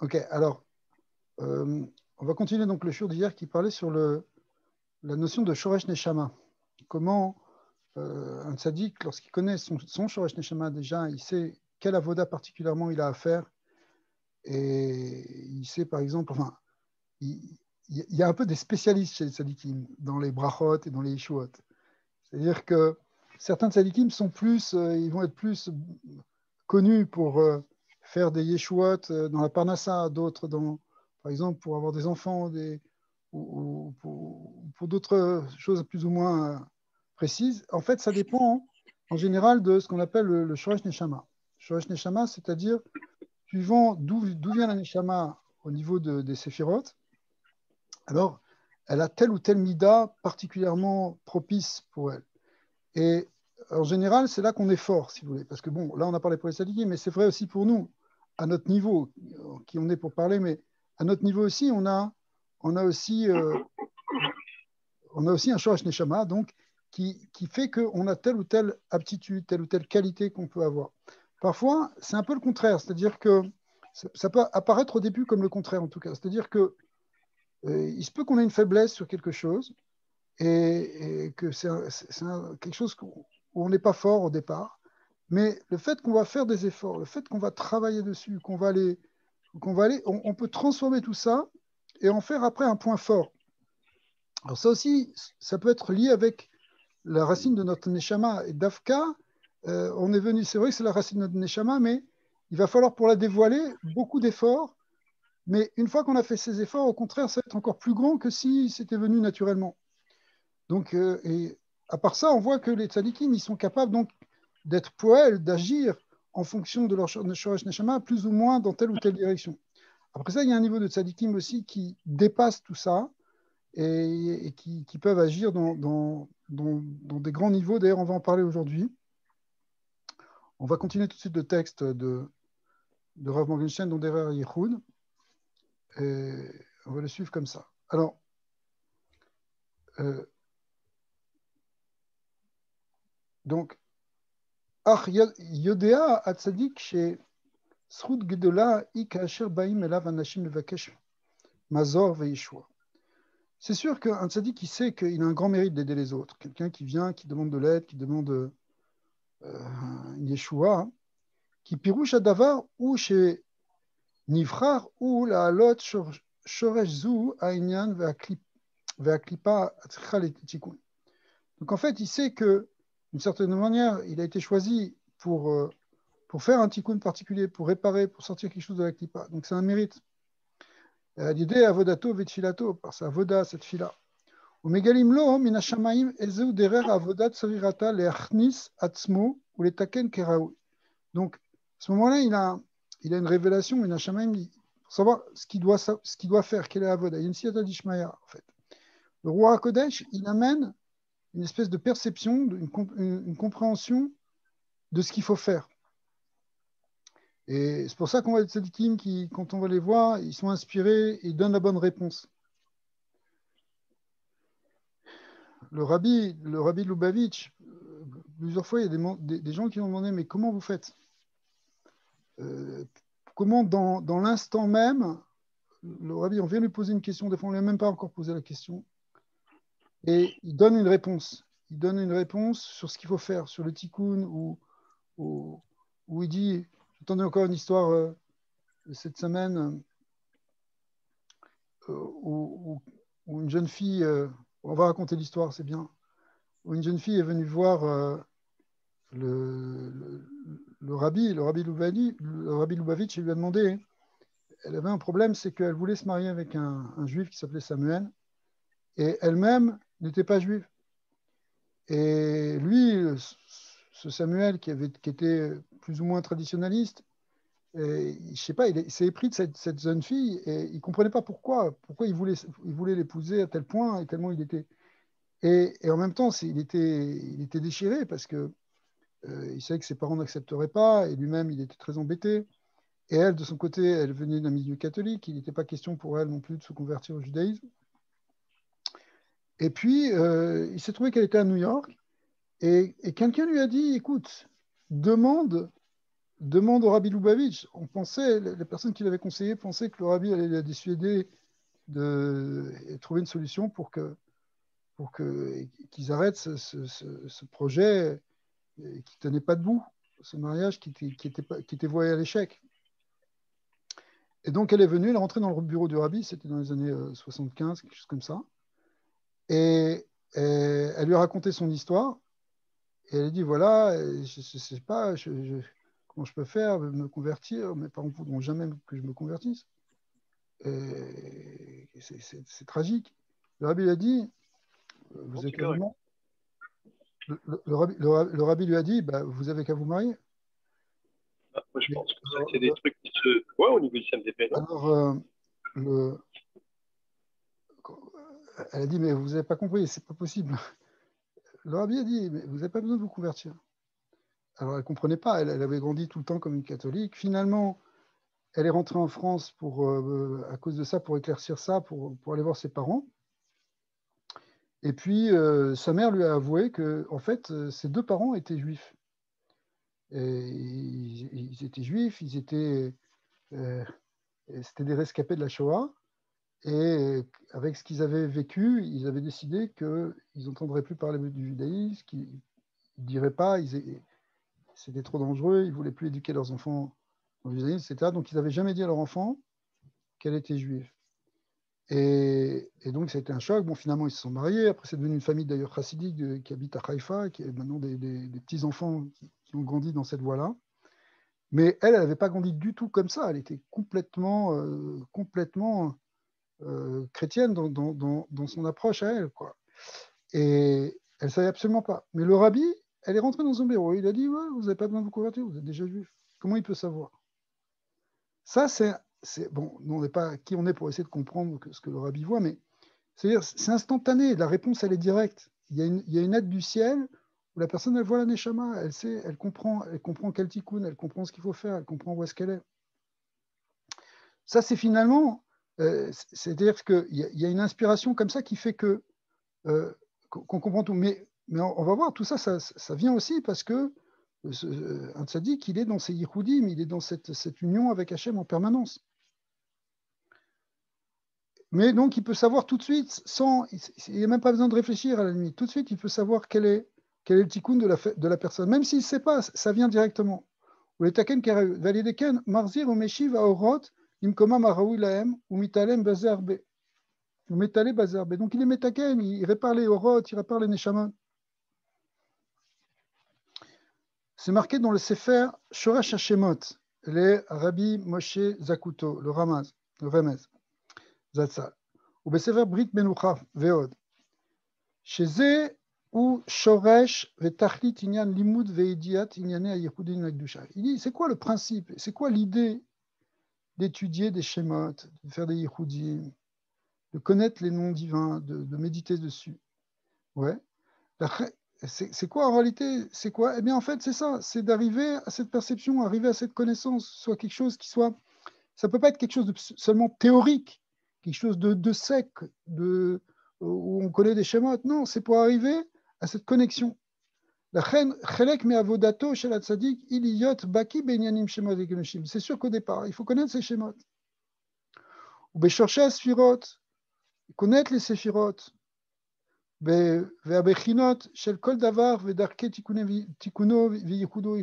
Ok, alors, on va continuer donc le shiur d'hier qui parlait sur la notion de Shoresh Neshama. Comment un tzaddik, lorsqu'il connaît son Shoresh Neshama, déjà, il sait quel avoda particulièrement il a à faire. Et il sait, par exemple, enfin, il y a un peu des spécialistes chez les tzaddikim, dans les brachot et dans les yeshuot. C'est-à-dire que certains tzaddikim sont plus, ils vont être plus connus pour faire des yeshuot dans la parnassa, d'autres par exemple, pour avoir des enfants, ou pour d'autres choses plus ou moins précises. En fait, ça dépend en général de ce qu'on appelle le Shoresh Neshama. Shoresh Neshama, c'est-à-dire suivant d'où vient la Neshama au niveau des séphirotes, alors elle a telle ou telle mida particulièrement propice pour elle. Et en général, c'est là qu'on est fort, si vous voulez. Parce que bon, là, on a parlé pour les tzadikim, mais c'est vrai aussi pour nous, à notre niveau, qui on est pour parler, mais à notre niveau aussi, on a aussi, un shoresh neshama, donc, qui fait qu'on a telle ou telle aptitude, telle ou telle qualité qu'on peut avoir. Parfois, c'est un peu le contraire, c'est-à-dire que ça peut apparaître au début comme le contraire, en tout cas. C'est-à-dire que il se peut qu'on ait une faiblesse sur quelque chose, et que c'est quelque chose où on n'est pas fort au départ, mais le fait qu'on va faire des efforts, le fait qu'on va travailler dessus, on peut transformer tout ça et en faire après un point fort. Alors ça aussi, ça peut être lié avec la racine de notre neshama. Et Dafka, on est venu, c'est vrai que c'est la racine de notre neshama, mais il va falloir pour la dévoiler beaucoup d'efforts. Mais une fois qu'on a fait ces efforts, au contraire, ça va être encore plus grand que si c'était venu naturellement. Donc, et à part ça, on voit que les tzadikim, ils sont capables donc d'être poèles, d'agir en fonction de leur shoresh neshama, plus ou moins dans telle ou telle direction. Après ça, il y a un niveau de tzadikim aussi qui dépasse tout ça et qui peuvent agir dans des grands niveaux. D'ailleurs, on va en parler aujourd'hui. On va continuer tout de suite le texte de Rav Morgenstern, dont derrière Yehoud. Et on va le suivre comme ça. Alors, donc, Ach Yodea Atzadik chez Zchut Gedola I Kaasher Baim Elav Anashim Levakesh Mazor Veishua. C'est sûr qu'un tzaddik qui sait qu'il a un grand mérite d'aider les autres, quelqu'un qui vient, qui demande de l'aide, qui demande une Yeshua, qui pirouche à Davar ou chez Nivrar ou la Halot Shoresh Zu Aïnyan Veaklipa Atzchal Tikun. Donc en fait, il sait que d'une certaine manière, il a été choisi pour faire un tikkun particulier, pour réparer, pour sortir quelque chose de la klipa. Donc c'est un mérite. L'idée avodato vetfilato, par sa avoda, cette fila. Umegalim lo min hashamaim ezeu derer avodat sarirata leachnis atzmo ou letaken keraoui. Donc à ce moment-là, il a une révélation, min hashamaim, pour savoir ce qu'il doit faire, quelle est avoda. Il y a une siyata d'Ishmaïa, en fait. Le roi HaKodesh, il amène une espèce de perception, une compréhension de ce qu'il faut faire. Et c'est pour ça qu'on voit des tzadikim qui, quand on va les voir, ils sont inspirés et ils donnent la bonne réponse. Le rabbi Lubavitch, plusieurs fois, il y a des gens qui ont demandé, mais comment vous faites comment dans l'instant même, le rabbi, on vient lui poser une question, des fois on ne lui a même pas encore posé la question, et il donne une réponse. Il donne une réponse sur ce qu'il faut faire, sur le tikkun, où il dit, j'entendais encore une histoire cette semaine, où une jeune fille, on va raconter l'histoire, c'est bien, où une jeune fille est venue voir le rabbi Lubavitch, et lui a demandé, elle avait un problème, c'est qu'elle voulait se marier avec un juif qui s'appelait Samuel, et elle-même n'était pas juive. Et lui, ce Samuel qui était plus ou moins traditionnaliste, et, je ne sais pas, il s'est épris de cette jeune fille et il ne comprenait pas pourquoi il voulait l'épouser à tel point et tellement il était. Et en même temps, il était déchiré parce que il savait que ses parents n'accepteraient pas et lui-même, il était très embêté. Et elle, de son côté, elle venait d'un milieu catholique. Il n'était pas question pour elle non plus de se convertir au judaïsme. Et puis, il s'est trouvé qu'elle était à New York et quelqu'un lui a dit, écoute, demande demande au Rabbi Lubavitch. On pensait, les personnes qui l'avaient conseillé pensaient que le Rabbi allait la dissuader de trouver une solution qu'ils arrêtent ce projet qui ne tenait pas debout, ce mariage qui était voué à l'échec. Et donc elle est venue, elle est rentrée dans le bureau du Rabbi, c'était dans les années 75, quelque chose comme ça. Et elle lui a raconté son histoire. Et elle a dit, voilà, je ne sais pas comment je peux faire, me convertir. Mes parents ne voudront jamais que je me convertisse. C'est tragique. Le rabbi lui a dit, vous avez qu'à vous marier. Le rabbi lui a dit, bah, vous avez qu'à vous marier. Ah, moi, je pense que ça, c'est des trucs qui se voient au niveau du CMDP, non? Alors, elle a dit, mais vous n'avez pas compris, c'est pas possible. Le rabbi a dit, mais vous n'avez pas besoin de vous convertir. Alors, elle ne comprenait pas, elle avait grandi tout le temps comme une catholique. Finalement, elle est rentrée en France à cause de ça, pour éclaircir ça, pour aller voir ses parents. Et puis, sa mère lui a avoué que, en fait, ses deux parents étaient juifs. Et ils étaient juifs, c'était des rescapés de la Shoah. Et avec ce qu'ils avaient vécu, ils avaient décidé qu'ils n'entendraient plus parler du judaïsme, qu'ils ne diraient pas, c'était trop dangereux, ils ne voulaient plus éduquer leurs enfants au judaïsme, etc. Donc, ils n'avaient jamais dit à leur enfant qu'elle était juive. Et donc, ça a été un choc. Bon, finalement, ils se sont mariés. Après, c'est devenu une famille d'ailleurs chassidique qui habite à Haïfa, qui a maintenant des petits-enfants qui ont grandi dans cette voie-là. Mais elle n'avait pas grandi du tout comme ça. Elle était complètement chrétienne dans son approche à elle, quoi. Et elle ne savait absolument pas. Mais le rabbi, elle est rentrée dans son bureau. Il a dit, ouais, vous n'avez pas besoin de vous convertir, vous êtes déjà juif. Comment il peut savoir? Ça, bon, nous, on n'est pas qui on est pour essayer de comprendre ce que le rabbi voit, mais c'est instantané. La réponse, elle est directe. Il y a une aide du ciel où la personne, elle voit la neshama, elle sait, elle comprend quel tikkun, elle comprend ce qu'il faut faire, elle comprend où est-ce qu'elle est. Ça, c'est finalement, c'est-à-dire qu'il y a une inspiration comme ça qui fait qu'on comprend tout. Mais on va voir, tout ça, ça vient aussi parce que un tzaddik, il est dans ses yichoudim, il est dans cette union avec Hachem en permanence. Mais donc, il peut savoir tout de suite, il n'y a même pas besoin de réfléchir à la limite. Tout de suite, il peut savoir quel est le tikkun de la personne. Même s'il ne sait pas, ça vient directement. Ou les taken valideken marzir ou meshiv aorot imkoma maraoui lahem ou mitalem bazarbe. Ou metale bazarbe. Donc, il est metaken, il répare les orot, il répare les neshamot. C'est marqué dans le Sefer Shoresh Hashemot, les Rabbi Moshe Zakuto, le Ramaz, le Remez, Zatzal. Ou Sefer Brit Menucha, Veod. Chez eux, ou Shoresh Vetachlit Inyan Limud Veidiat Inyane Ayekudin Akdusha. Il dit, c'est quoi le principe? C'est quoi l'idée d'étudier des Shemot, de faire des Yehudim, de connaître les noms divins, de méditer dessus? Ouais. C'est quoi en réalité? C'est quoi? Eh bien, en fait, c'est ça, c'est d'arriver à cette perception, arriver à cette connaissance, soit quelque chose qui soit. Ça ne peut pas être quelque chose de seulement théorique, quelque chose de sec, où on connaît des schémas. Non, c'est pour arriver à cette connexion. C'est sûr qu'au départ, il faut connaître ces schémas. Ou chercher à connaître les séphirotes. Il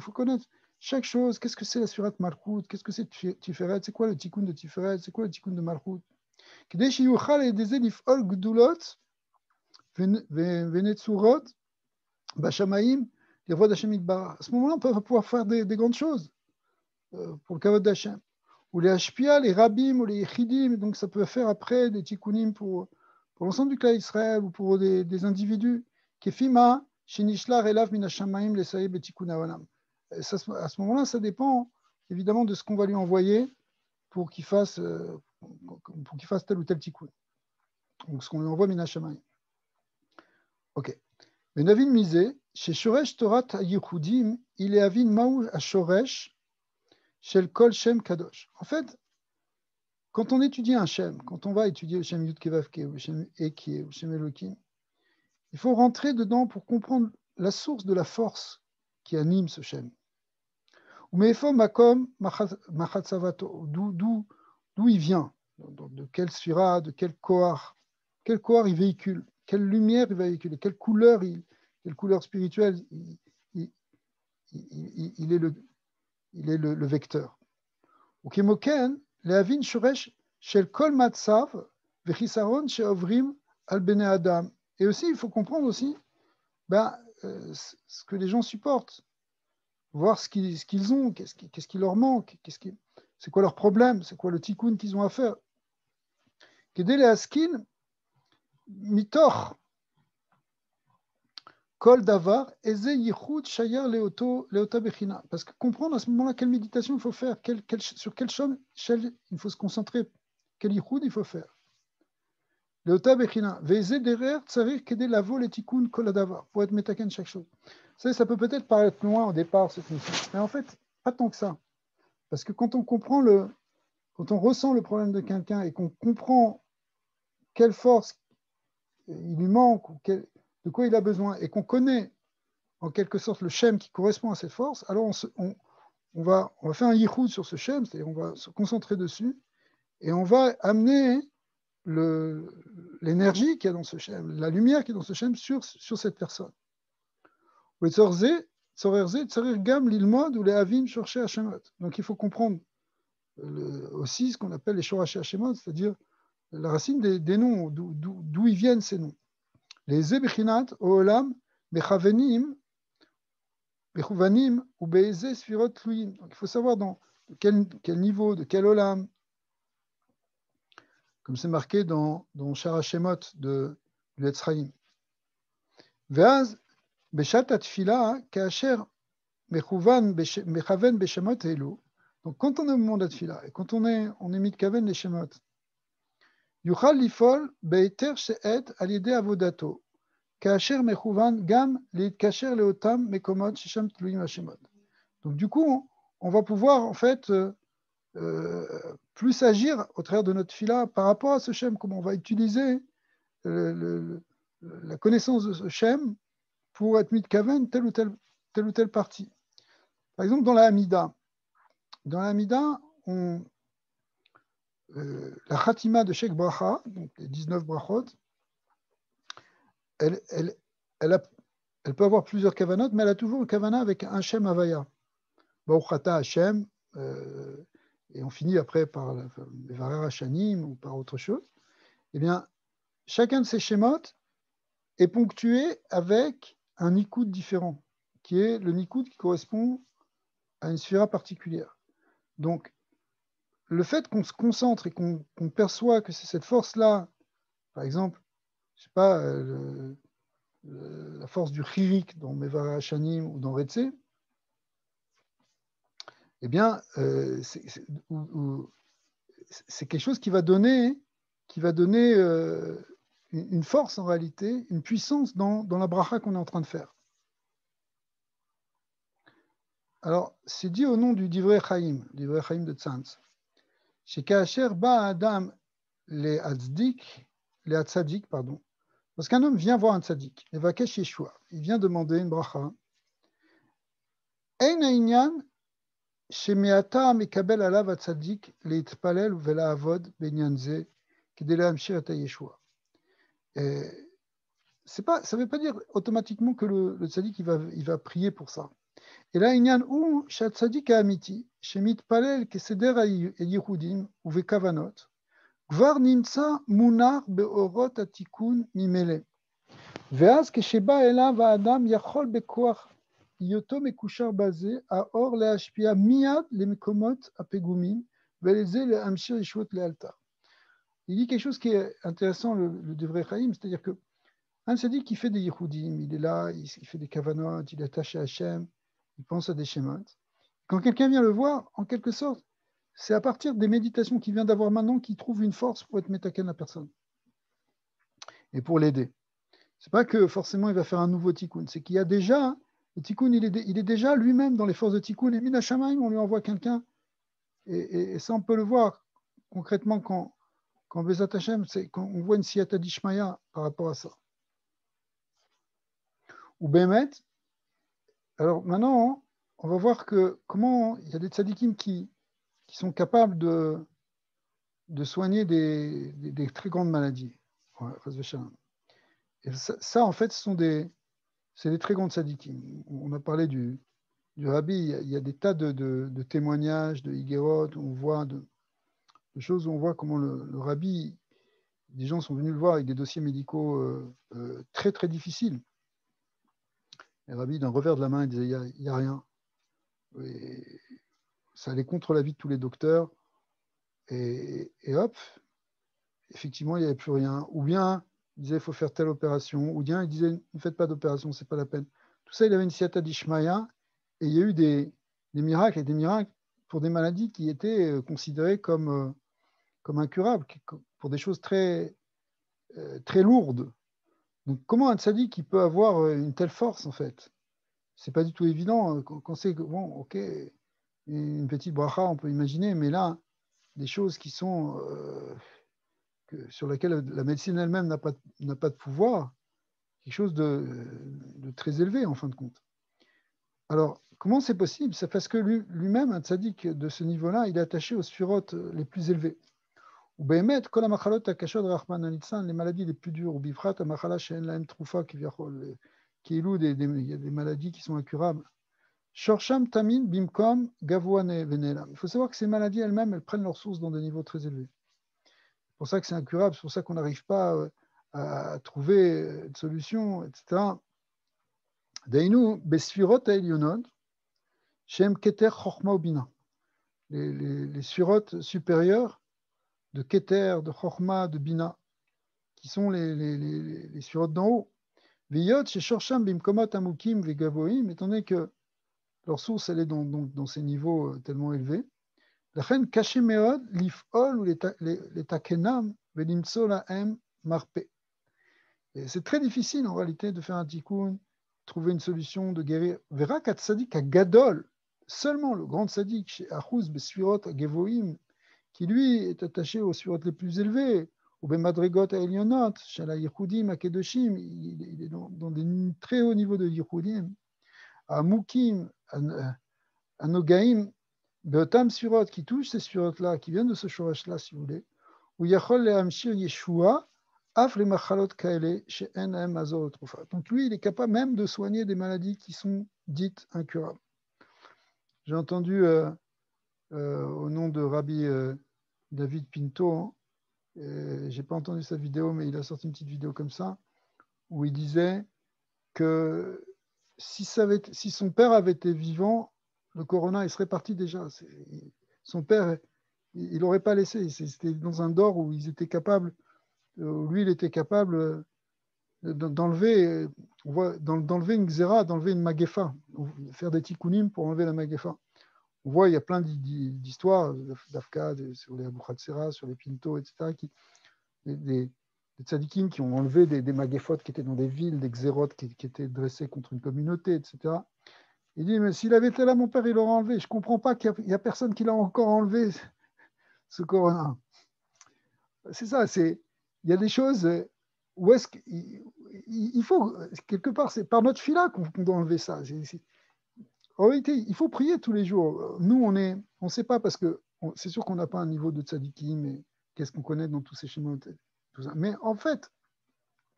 faut connaître chaque chose. Qu'est-ce que c'est la surat Malchut? Qu'est-ce que c'est Tiferet? C'est quoi le tikkun de Tiferet? C'est quoi le tikkun de Malchut? À ce moment-là, on peut pouvoir faire des grandes choses pour le kavod d'Hachem. Ou les Hashpia, les Rabbim ou les Yechidim, donc ça peut faire après des tikkunim pour l'ensemble du clan Israël ou pour des individus. Kefima, Shinishlar, Elav, Minashamaim, les Saïb et Tikkun Olam. À ce moment-là, ça dépend évidemment de ce qu'on va lui envoyer pour qu'il fasse tel ou tel tikkun. Donc ce qu'on lui envoie, Minashamaim. Ok. Mais Navin Misé, chez Shoresh Torat Yehudim, il est Avin Maou à Shoresh, chez le Kol Shem Kadosh. En fait, quand on étudie un Shem, quand on va étudier le Shem Yud Kevavke, ou le Shem Eki, ou le Shem Elohim, il faut rentrer dedans pour comprendre la source de la force qui anime ce Shem. Umeifo makom machatzavato, d'où il vient, de quelle sphira, de quel kohar il véhicule, quelle lumière il véhicule, quelle couleur spirituelle il est le vecteur. Ukimoken, lehavin shoresh shel kol matzav vechisaron sheovrim al bnei adam. Et aussi, il faut comprendre aussi ce que les gens supportent, voir ce qu'ils ont, qu'est-ce qui leur manque, c'est quoi leur problème, c'est quoi le tikkun qu'ils ont à faire. Kedele askin mitoch kol davar eze yichud shayar leota bechina. Parce que comprendre à ce moment-là quelle méditation il faut faire, sur quelle chaîne il faut se concentrer, quel yichud il faut faire. Leota bechina veze derer tsarir kedele lavo le tikkun kol davar, pour être metaken chaque chose. Ça peut peut-être paraître loin au départ, cette mission, mais en fait, pas tant que ça. Parce que quand on ressent le problème de quelqu'un et qu'on comprend quelle force il lui manque, ou de quoi il a besoin, et qu'on connaît en quelque sorte le shem qui correspond à cette force, alors on va faire un yichud sur ce shem, c'est-à-dire on va se concentrer dessus, et on va amener l'énergie qu'il y a dans ce shem, la lumière qui est dans ce shem sur cette personne. Donc il faut comprendre aussi ce qu'on appelle les Shoraché Hashemot, c'est-à-dire la racine des noms, d'où ils viennent ces noms. Les Zebechinat, Olam, Mechavenim, Mechuvanim, ou Be'eze Sfirot Tluim. Donc il faut savoir dans quel niveau, de quel Olam, comme c'est marqué dans Shar Hashemot de l'Etzraïm. Ve'az, Beshat Atfila, Kaasher, Mechaven Beshemot Elu. Donc quand on est au moment d'Atfila, et quand on est mitkaven les Shemot, Yuchal lifol be'eter she'et al yedei avodato, kaasher mechuvan gam leitkacher leotam mekomot shesham tluim hashemot. Donc du coup, on va pouvoir en fait plus agir au travers de notre fila par rapport à ce shem, comment on va utiliser la connaissance de ce shem pour être mitkaven telle ou telle partie. Par exemple, dans la Hamida, la Khatima de Sheikh Bracha, donc les 19 brachot, elle peut avoir plusieurs kavanot, mais elle a toujours le kavana avec un Shem Havaya. Bauchata Hashem, et on finit après par les Varer Hashanim ou par autre chose. Eh bien, chacun de ces Shemot est ponctué avec un nikoud différent, qui est le nikoud qui correspond à une sphira particulière. Donc, le fait qu'on se concentre et qu'on perçoit que c'est cette force-là, par exemple, je sais pas, la force du chirik dans Mevarah Hashanim ou dans Retsé, eh bien, c'est quelque chose qui va donner une force en réalité, une puissance dans la bracha qu'on est en train de faire. Alors, c'est dit au nom du Divrei Chaim de Tzantz. Chez Kaasher Ba Adam les Tzadik, pardon. Lorsqu'un homme vient voir un Tzadik, il vient demander une bracha. Ein Einyan shemeata mekabel alav Tzadik leitpalel velaavod benyan ze kedei lehamshir et Yeshua. Ça ne veut pas dire automatiquement que le Tzadik il va prier pour ça. Et là, Inyan ou Shatzadik Amiti, Shemit Palel Keseder Yehudim ou Vekavanot, Gvar Nimtsa Munar Beorot Atikun Mimele. Veaz Kesheba Elav Adam Yachol Bekoach Yoto Mekushar Bazé Aor Leashpia Miad Lemekomot Apegumim Veleze Lehamshir Yeshut Lealtar. Il dit quelque chose qui est intéressant, le Divrei Chaim, c'est-à-dire que un Tzadik qui fait des Yehudim, il est là, il fait des Kavanot, il est attaché à Hachem, il pense à des schémas. Quand quelqu'un vient le voir, en quelque sorte, c'est à partir des méditations qu'il vient d'avoir maintenant qu'il trouve une force pour être métaken la personne et pour l'aider. C'est pas que forcément il va faire un nouveau tikkun, c'est qu'il y a déjà, le tikkun il est déjà lui-même dans les forces de tikkun, et Mina Shamaim, on lui envoie quelqu'un, et ça on peut le voir concrètement quand Bezat Hashem, c'est quand on voit une siyata d'Ishmaya par rapport à ça. Ou Behemet. Alors maintenant, on va voir que comment il y a des tzadikim qui sont capables de soigner des très grandes maladies. Ouais, et ça, en fait, c'est des très grandes tzadikim. On a parlé du rabbi, il y a des tas de témoignages, de higuerot, on voit de choses où on voit comment le rabbi, des gens sont venus le voir avec des dossiers médicaux très très difficiles. Et le rabbi, d'un revers de la main, il disait il n'y a rien. Et ça allait contre l'avis de tous les docteurs. Et hop, effectivement, il n'y avait plus rien. Ou bien, il disait il faut faire telle opération. Ou bien, il disait ne faites pas d'opération, ce n'est pas la peine. Tout ça, il avait une siata d'Ishmaïa. Et il y a eu des miracles et des miracles pour des maladies qui étaient considérées comme incurables, pour des choses très, très lourdes. Donc, comment un tzaddik qui peut avoir une telle force, en fait? C'est pas du tout évident. Quand c'est que, bon, ok, une petite bracha, on peut imaginer, mais là, des choses qui sont sur lesquelles la médecine elle-même n'a pas de pouvoir, quelque chose de très élevé, en fin de compte. Alors, comment c'est possible? C'est parce que lui-même, un tzaddik de ce niveau-là, il est attaché aux sphirotes les plus élevés. Ou Behemet, kol hamachalot hakashot rachman halitzan, les maladies les plus dures, ou bifrat hamachala she'en lahem troufa, il y a des maladies qui sont incurables. Shorsham tamin bimkom gavouane venelam. Il faut savoir que ces maladies elles-mêmes, elles prennent leur source dans des niveaux très élevés. C'est pour ça que c'est incurable, c'est pour ça qu'on n'arrive pas à trouver de solution, etc. Dainu besfirot ha'elyonot, shem keter chorma ubina. Les sphirotes supérieures de keter, de chorma, de bina, qui sont les sphirotes d'en haut. Viyot chez shorsham bimkomot amukim vegavoim, étant donné que leur source elle est dans ces niveaux tellement élevés. לכן קשה מאוד לפעול ולתקנם ולמצוא להם מרפא. C'est très difficile en réalité de faire un tikkun, trouver une solution, de guérir. Verra qu'à tzadik à Gadol, seulement le grand tzadik chez Achuz Besfirot à Gevoim, qui lui est attaché aux sphirot les plus élevés, ou Bemadrigot à Elionot, chez la Yichudim à Kedoshim, il est dans des très hauts niveaux de Yichudim, à Mukim, à Nogaim, Beotam Sfirot, qui touche ces Sfirot-là, qui viennent de ce Shorash-là, si vous voulez, où Yachol le Hamshir Yeshua, Af le Machalot Kaele, chez NM Azor Trofa. Donc lui, il est capable même de soigner des maladies qui sont dites incurables. J'ai entendu au nom de Rabbi David Pinto, je n'ai pas entendu sa vidéo, mais il a sorti une petite vidéo comme ça, où il disait que si son père avait été vivant, le corona, il serait parti déjà. Son père, il n'aurait pas laissé. C'était dans un dor où ils étaient capables, lui, il était capable d'enlever une xéra, d'enlever une magefa, faire des tikkunim pour enlever la magefa. On voit, il y a plein d'histoires d'Afka, sur les Abu Khatsera, sur les Pinto, etc., des tzadikim qui ont enlevé des magéphot qui étaient dans des villes, des xérotes qui étaient dressés contre une communauté, etc. Il dit, mais s'il avait été là, mon père, il l'aurait enlevé. Je ne comprends pas qu'il n'y a personne qui l'a encore enlevé, ce corona. C'est ça, il y a des choses où est-ce qu'il faut, quelque part, c'est par notre fila qu'on doit enlever ça. En réalité, il faut prier tous les jours. Nous, on ne sait pas parce que c'est sûr qu'on n'a pas un niveau de tzadikim, mais qu'est-ce qu'on connaît dans tous ces schémas, tout ça. Mais en fait,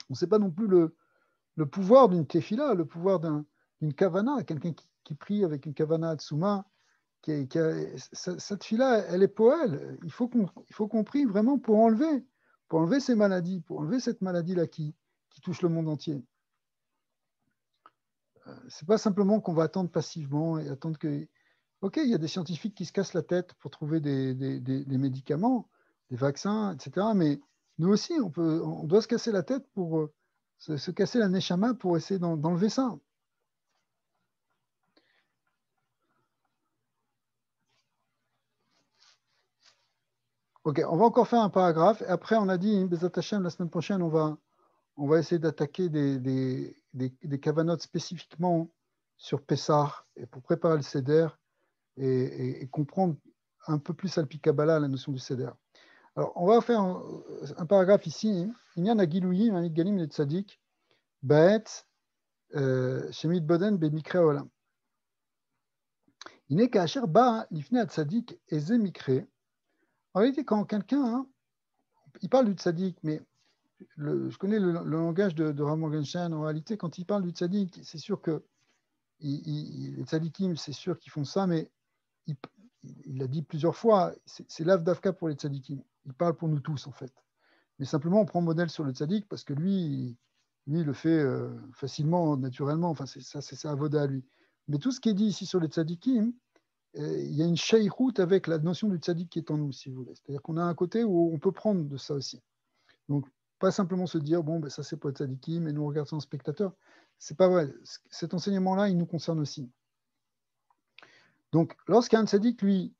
on ne sait pas non plus le pouvoir d'une tefila, le pouvoir d'une kavana, quelqu'un qui prie avec une kavana atsuma, cette fila, elle est pour elle. Il faut qu'on prie vraiment pour enlever ces maladies, pour enlever cette maladie-là qui touche le monde entier. C'est pas simplement qu'on va attendre passivement et attendre que... Ok, il y a des scientifiques qui se cassent la tête pour trouver des médicaments, des vaccins, etc. Mais nous aussi, on doit se casser la tête pour se casser la neshama pour essayer d'enlever ça. Ok, on va encore faire un paragraphe. Et après, on a dit, Bezat Hashem, la semaine prochaine, on va essayer d'attaquer des kavanotes spécifiquement sur Pessah et pour préparer le Seder et comprendre un peu plus al Kabbalah la notion du Seder. Alors, on va faire un paragraphe ici. Il y a un Gilouïm, un Galim le Tzadik, Baet, Shemit Boden, Bemikre Olam. Il n'est qu'à Ba, l'ifne à tzadik et zemikre. En réalité, quand quelqu'un, hein, il parle du tzadik, mais je connais le langage de Rav Morgenstern. En réalité, quand il parle du tzadik, c'est sûr que les tzadikim, c'est sûr qu'ils font ça, mais il l'a dit plusieurs fois, c'est l'Av Davka pour les tzadikim. Il parle pour nous tous, en fait. Mais simplement, on prend modèle sur le tzadik parce que lui il le fait facilement, naturellement. Enfin, c'est sa avoda à lui. Mais tout ce qui est dit ici sur les tzadikim, il y a une shaykhut avec la notion du tzadik qui est en nous, si vous voulez. C'est-à-dire qu'on a un côté où on peut prendre de ça aussi. Donc, pas simplement se dire, bon, ben, ça c'est pour les tzadikim, et nous regarder ça en spectateur. C'est pas vrai. Cet enseignement-là, il nous concerne aussi. Donc, lorsqu'un tzadik, lui,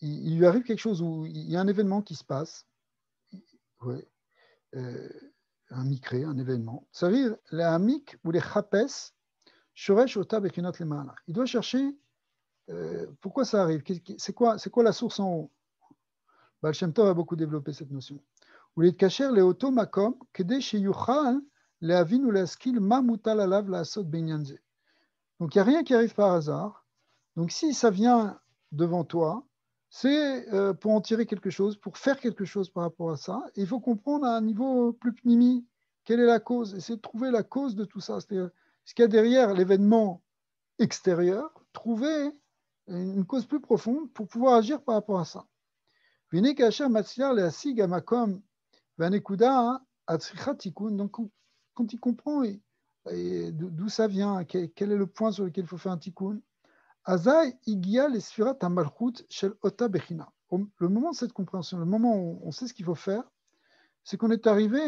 il lui arrive quelque chose où il y a un événement qui se passe, ouais, un micré, un événement, ça arrive, les amik ou les chapes, shoresh ota bechinot lema'ala. Il doit chercher pourquoi ça arrive, c'est quoi la source en haut. Baal Shem Tov a beaucoup développé cette notion. Ou les kacher les auto makom kede sheyuchal les avin ou les skil ma mutal alav la asot benyanze. Donc il n'y a rien qui arrive par hasard. Donc si ça vient devant toi, c'est pour en tirer quelque chose, pour faire quelque chose par rapport à ça. Et il faut comprendre à un niveau plus pnimi quelle est la cause, essayer de trouver la cause de tout ça. C'est-à-dire ce qu'il y a derrière l'événement extérieur, trouver une cause plus profonde pour pouvoir agir par rapport à ça. Donc quand il comprend d'où ça vient, quel est le point sur lequel il faut faire un tikkun, le moment de cette compréhension, le moment où on sait ce qu'il faut faire, c'est qu'on est arrivé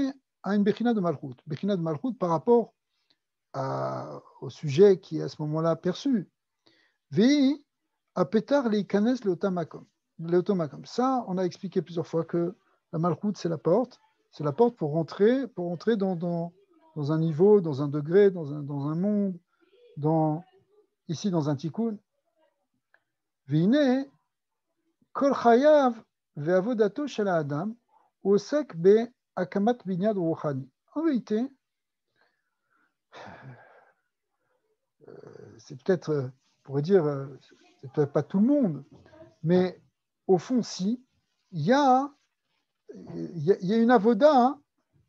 à une bechina de malchut. Bechina de malchut par rapport au sujet qui est à ce moment-là perçu. Vi apetar leikanes leotamakom. Ça, on a expliqué plusieurs fois que la malchut, c'est la porte pour rentrer dans un niveau, dans un degré, dans un monde, ici dans un tikkun. Vine kol chayav ve'avodato shel ha'adam osek be'akamat binyad ruchani. En vérité, c'est peut-être, on pourrait dire, c'est peut-être pas tout le monde, mais au fond, si, il y a une avoda hein,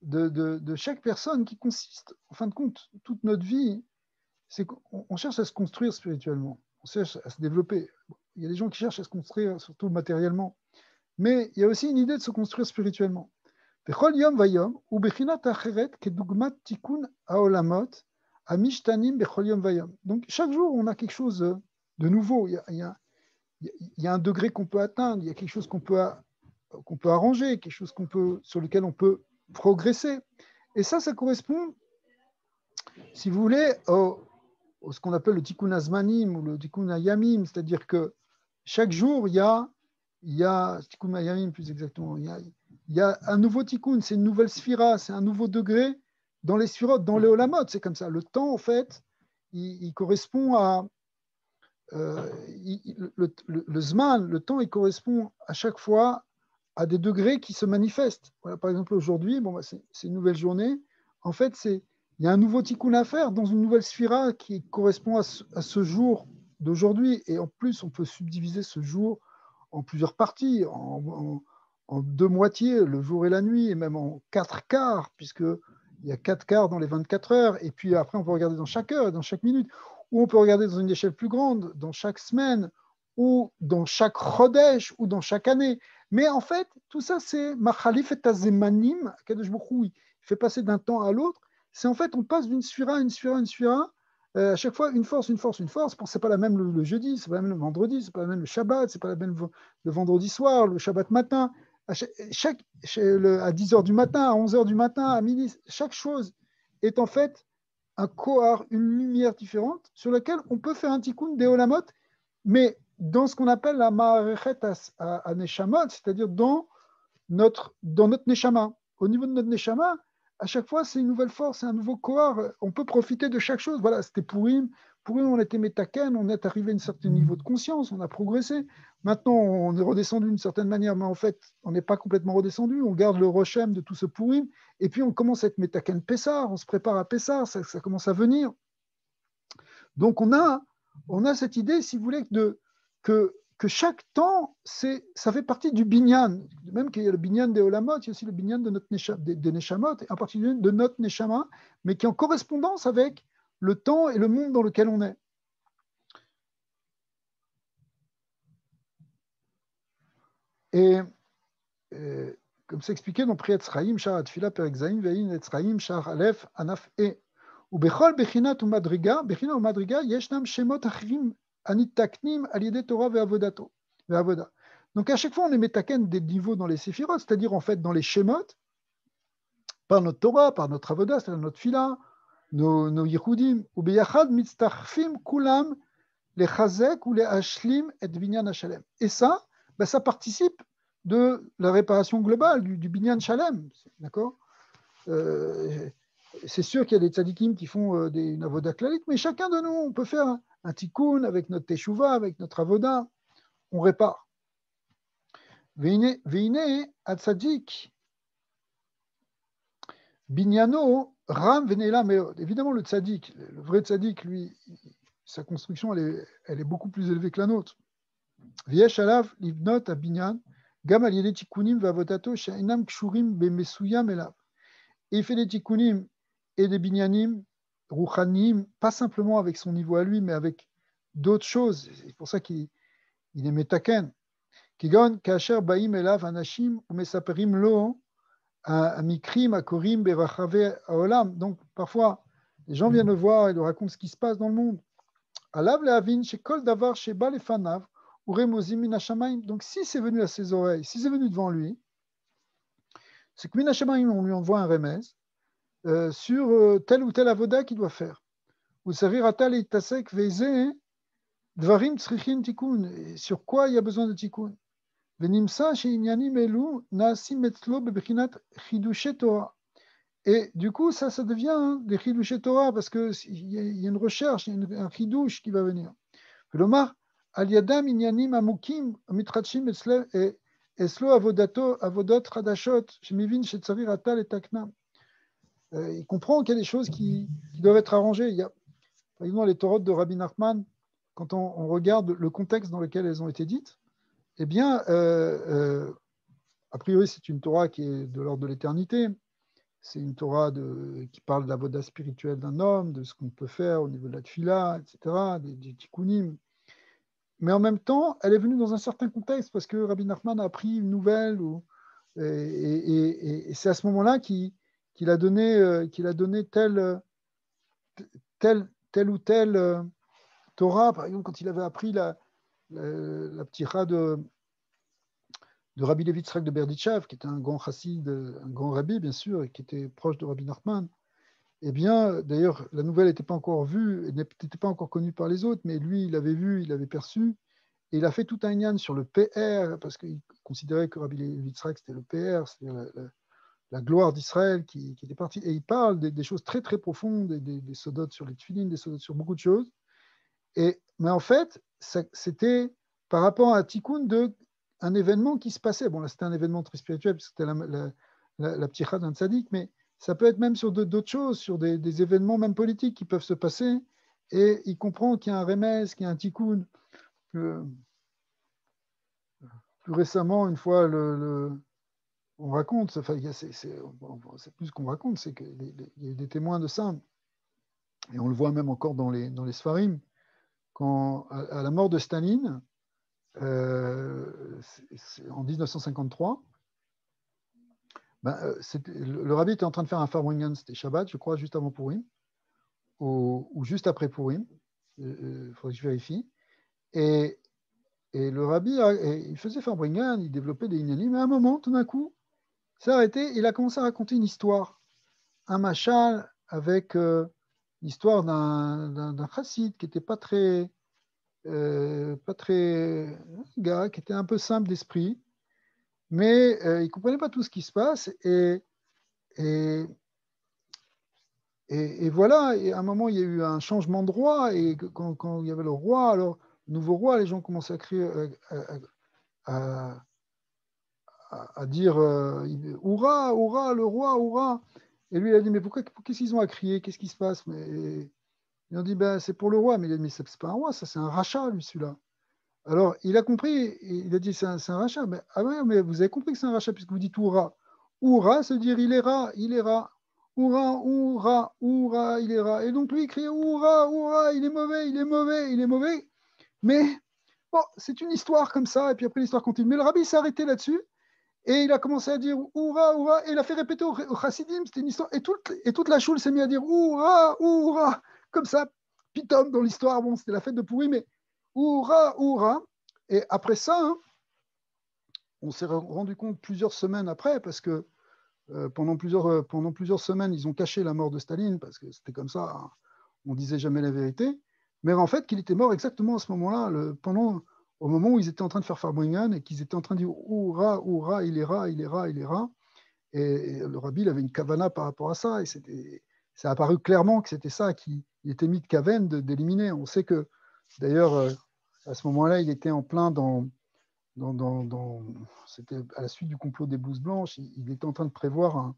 de chaque personne qui consiste, en fin de compte, toute notre vie, c'est qu'on cherche à se construire spirituellement, on cherche à se développer. Il y a des gens qui cherchent à se construire, surtout matériellement, mais il y a aussi une idée de se construire spirituellement. Bechol yom vayom, ou bechinat acheret kedugmat tikun haolamot, amishtanim bechol yom vayom. Donc chaque jour, on a quelque chose de nouveau. Il y a un degré qu'on peut atteindre, il y a quelque chose qu'on peut arranger, quelque chose sur lequel on peut progresser. Et ça correspond, si vous voulez, ce qu'on appelle le tikkun azmanim ou le tikkun ayamim, c'est-à-dire que chaque jour, il y a tikkun ayamim plus exactement, il y a un nouveau tikkun, c'est une nouvelle sphira, c'est un nouveau degré dans les sphirotes, dans les olamot, c'est comme ça. Le temps, en fait, il correspond à le zman, le temps, il correspond à chaque fois à des degrés qui se manifestent. Voilà, par exemple, aujourd'hui, c'est une nouvelle journée. En fait, il y a un nouveau tikkun à faire dans une nouvelle sphira qui correspond à ce jour d'aujourd'hui. Et en plus, on peut subdiviser ce jour en plusieurs parties, en deux moitiés, le jour et la nuit, et même en 4 quarts, puisqu'il y a 4 quarts dans les 24 heures. Et puis après, on peut regarder dans chaque heure, dans chaque minute. Ou on peut regarder dans une échelle plus grande, dans chaque semaine, ou dans chaque chodesh, ou dans chaque année. Mais en fait, tout ça, c'est Machalif et Tazemanim, Kadosh Baruch Hu, il fait passer d'un temps à l'autre. C'est en fait, on passe d'une sphira à une sphira, une sphira, à chaque fois une force, une force, une force. C'est pas la même le jeudi, c'est pas la même le vendredi, c'est pas la même le Shabbat, c'est pas la même le vendredi soir, le Shabbat matin. À 10h du matin, à 11h du matin, à midi, chaque chose est en fait un kohar, une lumière différente sur laquelle on peut faire un tikkun des olamot, mais dans ce qu'on appelle la ma'arechet à neshamot, c'est-à-dire dans notre neshama. Au niveau de notre neshama, à chaque fois, c'est une nouvelle force, c'est un nouveau kohar. On peut profiter de chaque chose. Voilà, c'était Purim. Purim, on était métaken, on est arrivé à un certain niveau de conscience, on a progressé. Maintenant, on est redescendu d'une certaine manière, mais en fait, on n'est pas complètement redescendu. On garde le rochem de tout ce Purim. Et puis, on commence à être métaken Pessar, on se prépare à Pessar, ça commence à venir. Donc, on a cette idée, si vous voulez, que chaque temps, ça fait partie du binyan. Même qu'il y a le binyan des Olamot, il y a aussi le binyan de notre des Neshamot, et en particulier de notre Neshama, mais qui est en correspondance avec le temps et le monde dans lequel on est. Et comme c'est expliqué dans Pri Etzraïm, Shar Atfila, Perek Zayin, Ve'in Etzraïm, Shar Aleph, Anaf E. ובכל בחינת ומדרגה, בחינה ומדרגה, ישנם שמות אחרים הניתקנים על ידי תורה ועבודה. Donc à chaque fois, on est metaken des niveaux dans les séphirot, c'est-à-dire en fait dans les shemot, par notre Torah, par notre avoda, c'est-à-dire notre fila, nos yichudim, ou beyachad mitztachfim kulam les chazek ou les ashlim et binyan hashalem. Et ça, ça participe de la réparation globale du binyan shalem, d'accord. C'est sûr qu'il y a des tzadikim qui font une avoda klalit, mais chacun de nous, on peut faire un tikkun avec notre teshuva, avec notre avoda, on répare. Veine atzadik binyano ram venela meod. Évidemment, le tzadik, le vrai tzadik, lui, sa construction, elle est beaucoup plus élevée que la nôtre. V'yesh alav livnot abinyan gam al yedei tikkunim v'avodato she'inam kshurim b'mesuyam elav. Et il fait des tikkunim et des binyanim, rouchanim, pas simplement avec son niveau à lui, mais avec d'autres choses. C'est pour ça qu'il est metaken. Kigon, kasher baim elav anashim umesaperim lo amikrim akorim berachave haolam. Donc parfois, les gens viennent le voir et lui racontent ce qui se passe dans le monde. Alav lehavin shekol davar sheba lefanav uremozim min hashamayim. Donc si c'est venu à ses oreilles, si c'est venu devant lui, c'est que min hashamayim, on lui envoie un remez sur tel ou tel avoda qu'il doit faire. Ou savir atal et tasek veze dvarim tzrichin tikkun. Sur quoi il y a besoin de tikkun. Venimsa she'inyanim elu naasim etzlo bebechinat chidushe Torah. Et du coup, ça devient des chidushe Torah parce qu'il y a une recherche, il y a un chidush qui va venir. Velomar al yadam inyanim amukim mitrachim eslo avodot chadashot shemivin shetzavir atal et taknam. Il comprend qu'il y a des choses qui doivent être arrangées. Il y a, par exemple, les Torahs de Rabbi Nachman, quand on regarde le contexte dans lequel elles ont été dites, eh bien, a priori, c'est une Torah qui est de l'ordre de l'éternité. C'est une Torah qui parle de la voda spirituelle d'un homme, de ce qu'on peut faire au niveau de la tfila, etc., des tikkunim. Mais en même temps, elle est venue dans un certain contexte parce que Rabbi Nachman a appris une nouvelle, et c'est à ce moment-là qu'il a donné telle ou telle Torah. Par exemple, quand il avait appris la pticha de Rabbi Levi Yitzhak de Berditchev, qui était un grand chassid, un grand rabbi, bien sûr, et qui était proche de Rabbi Nachman. Eh bien, d'ailleurs, la nouvelle n'était pas encore vue, n'était pas encore connue par les autres, mais lui, il l'avait vu, il l'avait perçu, et il a fait tout un yan sur le PR, parce qu'il considérait que Rabbi Levi Yitzhak, c'était le PR, c'est-à-dire la gloire d'Israël qui était partie. Et il parle des choses très, très profondes, des sodotes sur les tefilines, des sodotes sur beaucoup de choses. Mais en fait, c'était par rapport à un tikkun un événement qui se passait. Bon, là, c'était un événement très spirituel, parce que c'était la pticha d'un tzaddik, mais ça peut être même sur d'autres choses, sur des événements même politiques qui peuvent se passer, et il comprend qu'il y a un remez, qu'il y a un tikkun. Plus récemment, une fois, on raconte, enfin, c'est plus qu'on raconte, c'est qu'il y a eu des témoins de ça, et on le voit même encore dans les Sfarim, quand, à la mort de Staline, en 1953, le rabbi était en train de faire un Farbrengen, c'était Shabbat, je crois, juste avant Purim, ou juste après Purim, il faudrait que je vérifie, et le rabbi, il faisait Farbrengen, il développait des inyanim, mais à un moment, tout d'un coup, il s'est arrêté, il a commencé à raconter une histoire, un machal avec l'histoire d'un chassid qui n'était pas très gars, qui était un peu simple d'esprit, mais il ne comprenait pas tout ce qui se passe, et voilà, et à un moment, il y a eu un changement de roi, et quand il y avait le roi, alors, le nouveau roi, les gens commençaient à crier, à dire Hourra, Hourra, le roi, Hourra. Et lui, il a dit, mais qu'est-ce qu'ils ont à crier? Qu'est-ce qui se passe? Mais ils ont dit, c'est pour le roi. Mais il a dit, mais c'est pas un roi, ça c'est un rachat, lui, celui-là. Alors, il a compris, il a dit c'est un rachat. Mais, ah ouais, mais vous avez compris que c'est un rachat puisque vous dites Oura. Oura, ça veut dire il est rat, il est rat. Oura, Oura, Oura, il est rat. Et donc lui, il crie Oura, Oura, il est mauvais, il est mauvais, il est mauvais. Mais bon, c'est une histoire comme ça, et puis après l'histoire continue. Mais le rabbi s'est arrêté là-dessus, et il a commencé à dire Oura, Oura, et il a fait répéter au chassidim, c'était une histoire, et toute la choule s'est mise à dire Oura, Oura, comme ça, pitom dans l'histoire. Bon, c'était la fête de Pourri, mais Oura, Oura. Et après ça, hein, on s'est rendu compte plusieurs semaines après, parce que pendant plusieurs semaines, ils ont caché la mort de Staline, parce que c'était comme ça, hein, on disait jamais la vérité, mais en fait qu'il était mort exactement à ce moment-là, au moment où ils étaient en train de faire Farbringen et qu'ils étaient en train de dire Oura, Oura, il est rat, il est rat, il est rat. Et le rabbi il avait une kavana par rapport à ça, et ça a apparu clairement que c'était ça, qu'il était mis de kaven d'éliminer. On sait que d'ailleurs, à ce moment-là, il était en plein c'était à la suite du complot des blouses blanches, il était en train de prévoir,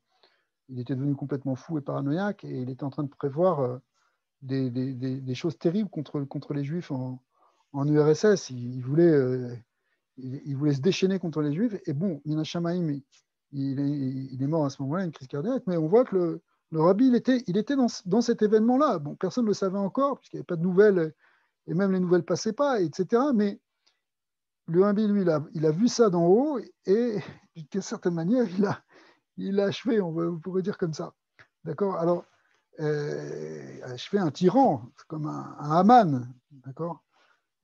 il était devenu complètement fou et paranoïaque, et il était en train de prévoir des choses terribles contre les juifs en URSS. Il voulait se déchaîner contre les juifs, et bon, Mina Shamaim, il est mort à ce moment-là, une crise cardiaque, mais on voit que le rabbi, il était dans cet événement-là. Bon, personne ne le savait encore, puisqu'il n'y avait pas de nouvelles, et même les nouvelles ne passaient pas, etc. Mais le rabbi, lui, il a vu ça d'en haut, et d'une certaine manière, il l'a achevé, vous pourrait dire comme ça. D'accord. Alors, achevé un tyran, comme un Haman, d'accord,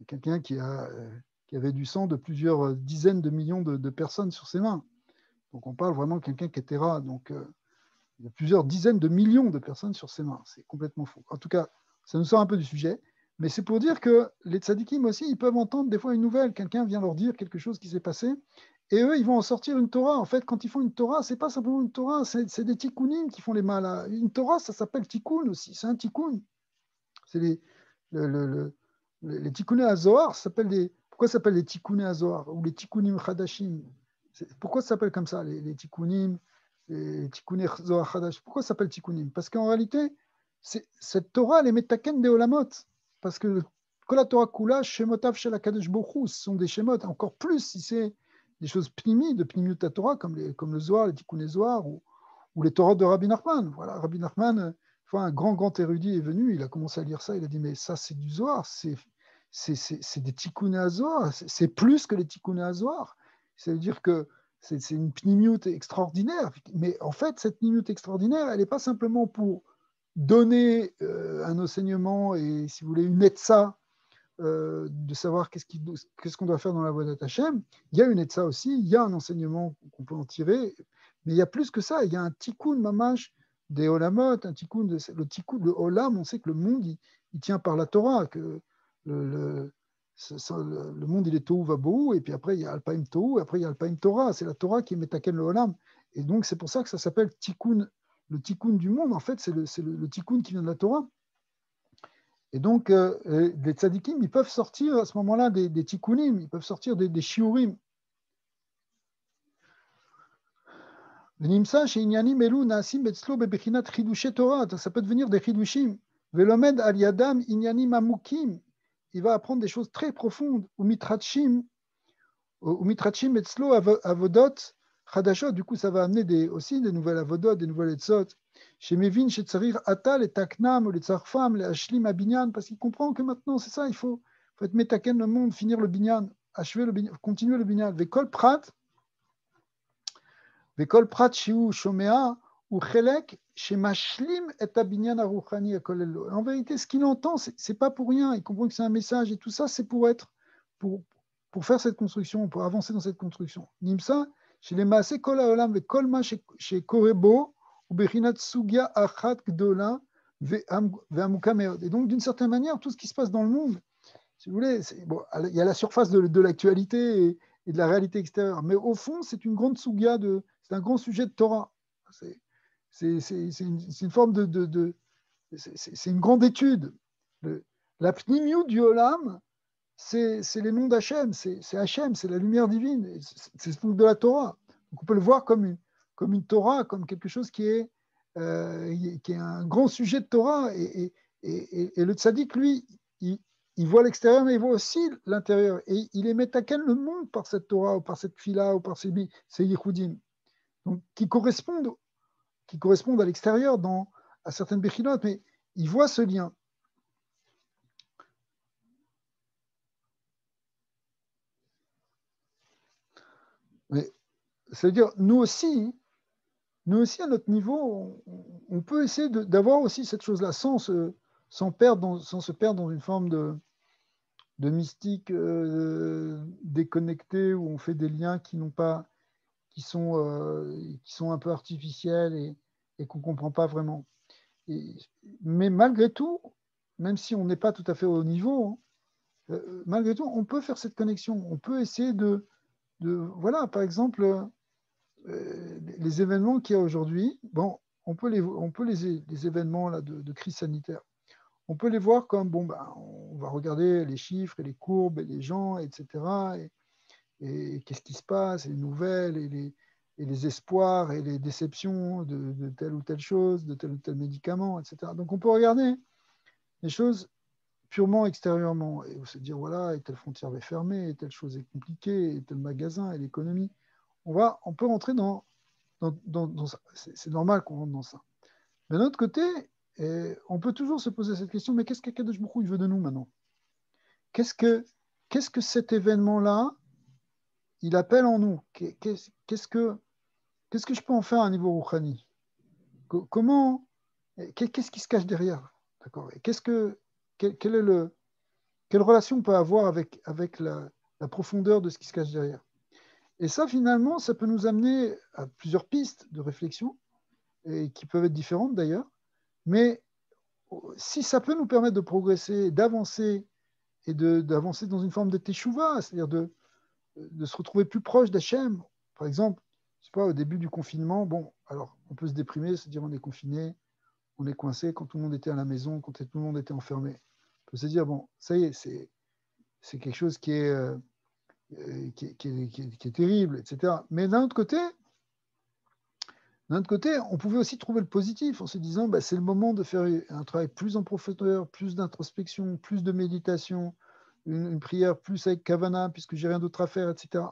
quelqu'un qui avait du sang de plusieurs dizaines de millions de personnes sur ses mains. Donc, on parle vraiment de quelqu'un qui était rat. Donc, il y a plusieurs dizaines de millions de personnes sur ses mains. C'est complètement fou. En tout cas, ça nous sort un peu du sujet. Mais c'est pour dire que les tzadikim aussi, ils peuvent entendre des fois une nouvelle. Quelqu'un vient leur dire quelque chose qui s'est passé. Et eux, ils vont en sortir une Torah. En fait, quand ils font une Torah, c'est pas simplement une Torah, c'est des tikkunim qui font les mal. Une Torah, ça s'appelle tikkun aussi. C'est un tikkun. C'est les tikkuné à Zohar, pourquoi ça s'appelle les tikkuné à Zohar ou les tikkunim chadashim? Pourquoi ça s'appelle comme ça, les tikkunim, les tikkuné Zohar chadash? Pourquoi ça s'appelle tikkunim? Parce qu'en réalité, cette Torah, elle est metaken de olamot. Parce que Kol Torah Kula, Shemotav Shel HaKadosh Baruch Hu, ce sont des Shemot, encore plus si c'est des choses pnimi, de pnimiut Torah, comme le Zohar, les Tikkuné Zohar, ou les Torahs de Rabbi Nachman. Voilà, Rabbi Nachman, un grand érudit est venu, il a commencé à lire ça, il a dit, mais ça c'est du Zohar, c'est des Tikkuné à Zohar, c'est plus que les Tikkuné à Zohar. Ça veut dire que c'est une pnimiut extraordinaire, mais en fait, cette pnimiut extraordinaire, elle n'est pas simplement pour donner un enseignement et, si vous voulez, une etza de savoir qu'est-ce qu'on doit faire dans la voie d'Hachem. Il y a une etza aussi, il y a un enseignement qu'on peut en tirer, mais il y a plus que ça. Il y a un tikkun mamash des olamot, le tikkun, le olam, on sait que le monde, il tient par la Torah, que le monde, il est tohu vabohu, et puis après, il y a alpaim tohu, et après, il y a alpaim Torah. C'est la Torah qui est metaken le olam. Et donc, c'est pour ça que ça s'appelle tikkun. Le tikkun du monde, en fait, c'est le tikkun qui vient de la Torah. Et donc, les tzadikim, ils peuvent sortir à ce moment-là des tikkunim, ils peuvent sortir des shiurim. Ça peut devenir des chidushim. Velomed al yadam inyanim amukim. Il va apprendre des choses très profondes. Umitrachim etzlo avodot chadashot. Du coup, ça va amener aussi des nouvelles avodot, des nouvelles etzot. Chez Mevin, chez Tsarir Atal et Taknam, ou les Tsarfam, les Ashlim Abinyan, parce qu'il comprend que maintenant, c'est ça, il faut être metaken le monde, finir le binyan, achever le binyan, continuer le binyan. Vekol Prat Shiu Shomea, ou Chelek, chez Mashlim et Abinyan Aruchani Akolelo. En vérité, ce qu'il entend, c'est pas pour rien. Il comprend que c'est un message, et tout ça, c'est pour faire cette construction, pour avancer dans cette construction. Nimsa, chez les Maasé Kol Haolam, Vekol Ma chez Korebo, et donc, d'une certaine manière, tout ce qui se passe dans le monde, si vous voulez, il y a la surface de l'actualité et de la réalité extérieure, mais au fond, c'est une grande sugia, c'est un grand sujet de Torah. C'est une forme c'est une grande étude. La pnimiut du Olam, c'est les noms d'Hachem, c'est Hachem, c'est la lumière divine, c'est de la Torah. Donc on peut le voir comme une Torah, comme quelque chose qui est un grand sujet de Torah. Et le tzaddik, lui, il voit l'extérieur, mais il voit aussi l'intérieur. Et il est metaken le monde par cette Torah, ou par cette fila, ou par ces yichudim, donc qui correspondent à l'extérieur, à certaines bechinotes, mais il voit ce lien. Mais c'est-à-dire, nous aussi, à notre niveau, on peut essayer d'avoir aussi cette chose-là sans se perdre dans une forme de mystique déconnectée où on fait des liens qui sont un peu artificiels et qu'on ne comprend pas vraiment. Mais malgré tout, même si on n'est pas tout à fait au niveau, malgré tout, on peut faire cette connexion. On peut essayer voilà, par exemple, les événements qu'il y a aujourd'hui, bon, on peut les événements là, de crise sanitaire, on peut les voir comme, bon, ben, on va regarder les chiffres et les courbes et les gens, etc. Et qu'est-ce qui se passe, les nouvelles et les espoirs et les déceptions de telle ou telle chose, de tel ou tel médicament, etc. Donc on peut regarder les choses purement extérieurement et se dire, voilà, et telle frontière est fermée, et telle chose est compliquée, et tel magasin, et l'économie. On peut rentrer dans ça. C'est normal qu'on rentre dans ça. Mais d'un autre côté, on peut toujours se poser cette question, mais qu'est-ce qu'Akadosh Baruch Hu veut de nous maintenant? Qu'est-ce que cet événement-là, il appelle en nous? Qu'est-ce que je peux en faire à un niveau rouhani? Comment, qu'est-ce qui se cache derrière? D'accord? Et quelle relation on peut avoir avec la profondeur de ce qui se cache derrière? Et ça, finalement, ça peut nous amener à plusieurs pistes de réflexion, et qui peuvent être différentes d'ailleurs, mais si ça peut nous permettre de progresser, d'avancer, et d'avancer dans une forme de teshuva, c'est-à-dire de se retrouver plus proche d'Hachem. Par exemple, je sais pas, au début du confinement, bon, alors on peut se déprimer, se dire on est confiné, on est coincé quand tout le monde était à la maison, quand tout le monde était enfermé. On peut se dire, bon, ça y est, c'est quelque chose qui est terrible, etc. Mais d'un autre côté, on pouvait aussi trouver le positif en se disant, bah, c'est le moment de faire un travail plus en profondeur, plus d'introspection, plus de méditation, une prière plus avec Kavana, puisque j'ai rien d'autre à faire, etc.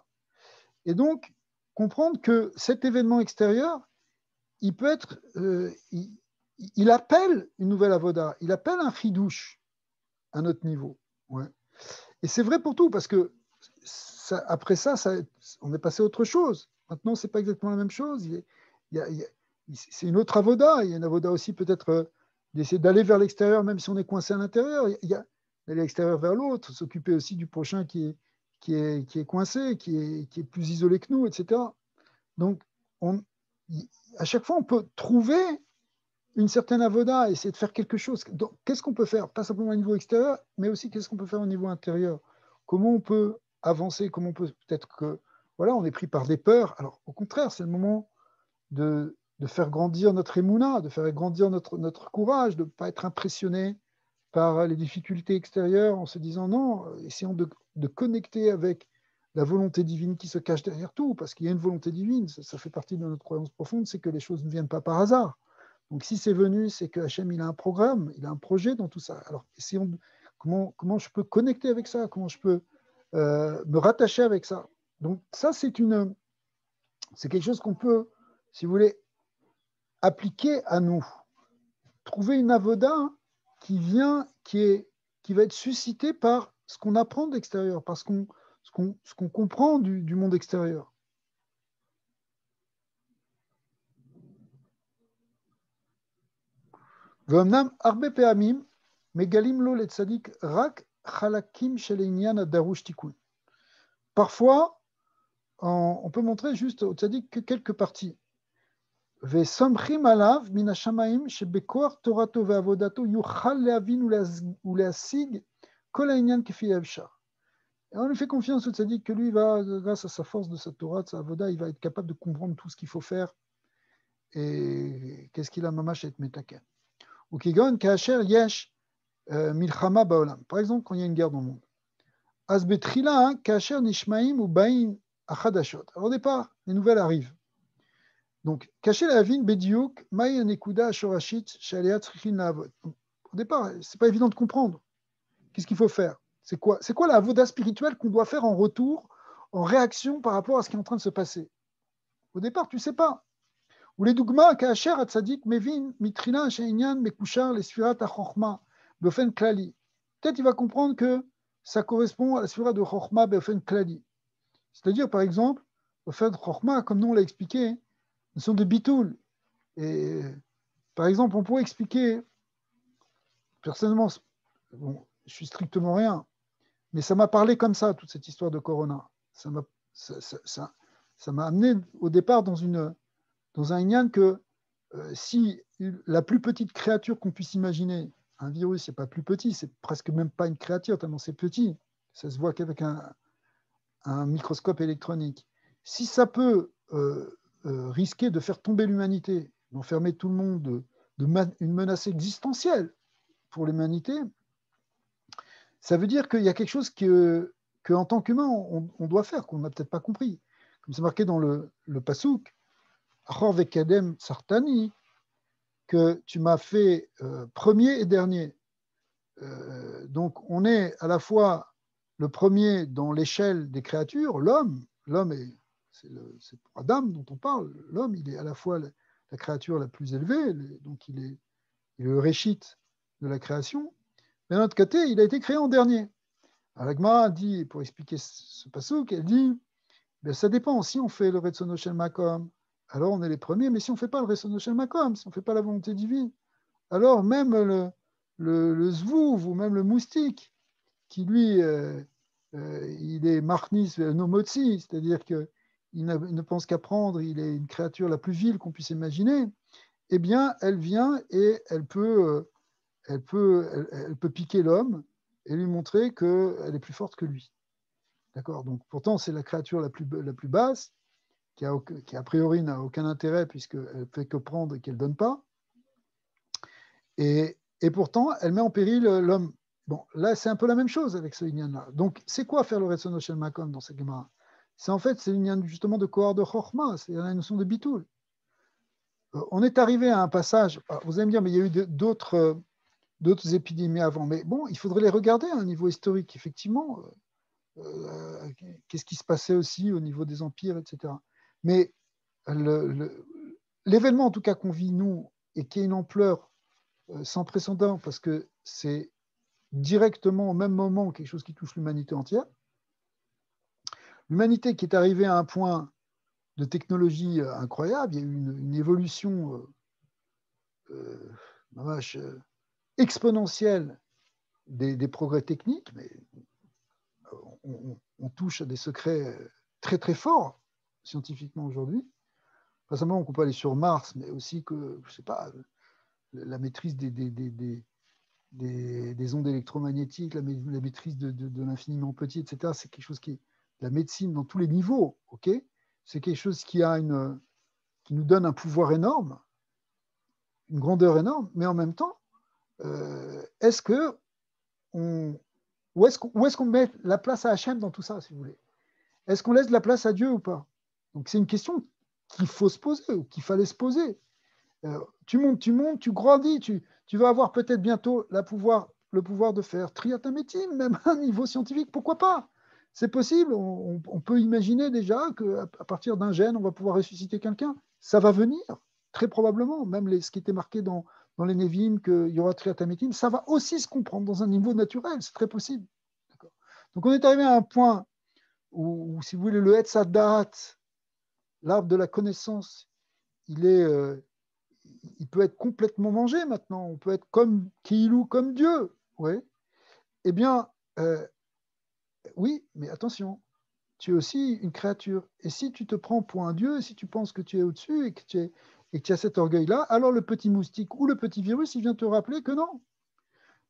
Et donc, comprendre que cet événement extérieur, il peut être, il appelle une nouvelle avoda, il appelle un chidouche à notre niveau. Ouais. Et c'est vrai pour tout, parce que après ça, on est passé à autre chose. Maintenant, c'est pas exactement la même chose. C'est une autre avoda. Il y a une avoda aussi peut-être d'essayer d'aller vers l'extérieur, même si on est coincé à l'intérieur. Il y a d'aller de l'extérieur vers l'autre, s'occuper aussi du prochain qui est coincé, qui est plus isolé que nous, etc. Donc, à chaque fois, on peut trouver une certaine avoda, essayer de faire quelque chose. Donc, qu'est-ce qu'on peut faire? Pas simplement au niveau extérieur, mais aussi qu'est-ce qu'on peut faire au niveau intérieur? Comment on peut avancer? Comment on peut, peut-être que, voilà, on est pris par des peurs. Alors, au contraire, c'est le moment de faire grandir notre émouna, de faire grandir notre courage, de ne pas être impressionné par les difficultés extérieures en se disant non, essayons de connecter avec la volonté divine qui se cache derrière tout, parce qu'il y a une volonté divine, ça fait partie de notre croyance profonde, c'est que les choses ne viennent pas par hasard. Donc si c'est venu, c'est que Hachem, il a un programme, il a un projet dans tout ça. Alors essayons comment je peux connecter avec ça, comment je peux me rattacher avec ça. Donc ça, c'est quelque chose qu'on peut, si vous voulez, appliquer à nous. Trouver une avoda qui va être suscitée par ce qu'on apprend de l'extérieur, par ce qu'on comprend du monde extérieur. ואומנם הרבה פעמים מגלים לו לצדיק רק חלקים של עניין הדרוש תיקון. Parfois, on peut montrer juste au tzaddik que quelques parties. וסומכים עליו מן השמיים שבכוח תורתו ועבודתו יוכל להבין ולהשיג כל העניין כפי האפשר. Et on lui fait confiance au tzaddik que lui, grâce à sa force de sa Torah, de sa avoda, il va être capable de comprendre tout ce qu'il faut faire et qu'est-ce qu'il a mamash et metaken. Ou kigon kaasher yesh milchama baolam. Par exemple, quand il y a une guerre dans le monde. Az betrila kaasher nishmaim ou baim achadashot. Alors au départ, les nouvelles arrivent. Donc, kaasher lavin bediouk maï nekuda shorashit shalia tzrichin laavot. Au départ, c'est pas évident de comprendre. Qu'est-ce qu'il faut faire? C'est quoi la avoda spirituelle qu'on doit faire en retour, en réaction par rapport à ce qui est en train de se passer? Au départ, tu ne sais pas. Ou les dogmas, Kacher, Atzadik, Mevin, Mitrina, Sheinian, Mekushar, les Sfirat, Achorma, Beofen Klali. Peut-être il va comprendre que ça correspond à la Sfirat de Chorma, Beofen Klali. C'est-à-dire, par exemple, Beofen Chorma, comme nous on l'a expliqué, ce sont des bitouls. Et par exemple, on pourrait expliquer, personnellement, bon, je suis strictement rien, mais ça m'a parlé comme ça, toute cette histoire de Corona. Ça m'a amené au départ dans un ignan que si la plus petite créature qu'on puisse imaginer, un virus, c'est pas plus petit, c'est presque même pas une créature, tellement c'est petit, ça se voit qu'avec un microscope électronique. Si ça peut risquer de faire tomber l'humanité, d'enfermer tout le monde, une menace existentielle pour l'humanité, ça veut dire qu'il y a quelque chose que en tant qu'humain, on doit faire, qu'on n'a peut-être pas compris. Comme c'est marqué dans le Passouk, Achor vekadem sartani, que tu m'as fait premier et dernier. Donc on est à la fois le premier dans l'échelle des créatures, l'homme c'est pour Adam dont on parle, l'homme il est à la fois la créature la plus élevée, donc il est le réchit de la création, mais d'un autre côté il a été créé en dernier. L'Agma dit, pour expliquer ce passouk, elle dit, ben, ça dépend, si on fait le Retsono Shel Makom, alors on est les premiers, mais si on ne fait pas le Retsono Shel Makom, si on ne fait pas la volonté divine, alors même le zvouv ou même le moustique, qui lui, il est marnis nomotzi, c'est-à-dire qu'il ne pense qu'à prendre, il est une créature la plus vile qu'on puisse imaginer, eh bien, elle vient et elle peut piquer l'homme et lui montrer qu'elle est plus forte que lui. D'accord? Donc, pourtant, c'est la créature la plus basse, qui a priori n'a aucun intérêt puisqu'elle ne fait que prendre et qu'elle ne donne pas. Et pourtant, elle met en péril l'homme. Bon, là, c'est un peu la même chose avec ce Inyan-là. Donc, c'est quoi faire le Retsono Shel Makom dans cette Gemara? C'est l'Inyan justement de Kohar de Chorma, c'est la notion de Bitoul. On est arrivé à un passage, vous allez me dire, mais il y a eu d'autres épidémies avant. Mais bon, il faudrait les regarder à un niveau historique, effectivement. Qu'est-ce qui se passait aussi au niveau des empires, etc. Mais l'événement, en tout cas, qu'on vit, nous, et qui a une ampleur sans précédent, parce que c'est directement au même moment quelque chose qui touche l'humanité entière. L'humanité qui est arrivée à un point de technologie incroyable, il y a eu une évolution exponentielle des progrès techniques, mais on touche à des secrets très très forts scientifiquement aujourd'hui. Pas seulement qu'on peut aller sur Mars, mais aussi que, je ne sais pas, la maîtrise des ondes électromagnétiques, la maîtrise de l'infiniment petit, etc. C'est quelque chose qui est la médecine dans tous les niveaux, ok? C'est quelque chose qui nous donne un pouvoir énorme, une grandeur énorme, mais en même temps, où est-ce qu'on met la place à Hachem dans tout ça, si vous voulez? Est-ce qu'on laisse de la place à Dieu ou pas? Donc c'est une question qu'il faut se poser, ou qu'il fallait se poser. Tu montes, tu grandis, tu vas avoir peut-être bientôt le pouvoir de faire triatamétine, même à un niveau scientifique, pourquoi pas? C'est possible, on peut imaginer déjà qu'à partir d'un gène, on va pouvoir ressusciter quelqu'un. Ça va venir, très probablement, même ce qui était marqué dans les Nevi'im, qu'il y aura triatamétine, ça va aussi se comprendre dans un niveau naturel, c'est très possible. D'accord. Donc on est arrivé à un point où si vous voulez, le Etz Hadat, l'arbre de la connaissance, il peut être complètement mangé maintenant. On peut être comme Kiilou, comme Dieu. Ouais. Eh bien, oui, mais attention, tu es aussi une créature. Et si tu te prends pour un Dieu, si tu penses que tu es au-dessus et que tu as cet orgueil-là, alors le petit moustique ou le petit virus, il vient te rappeler que non.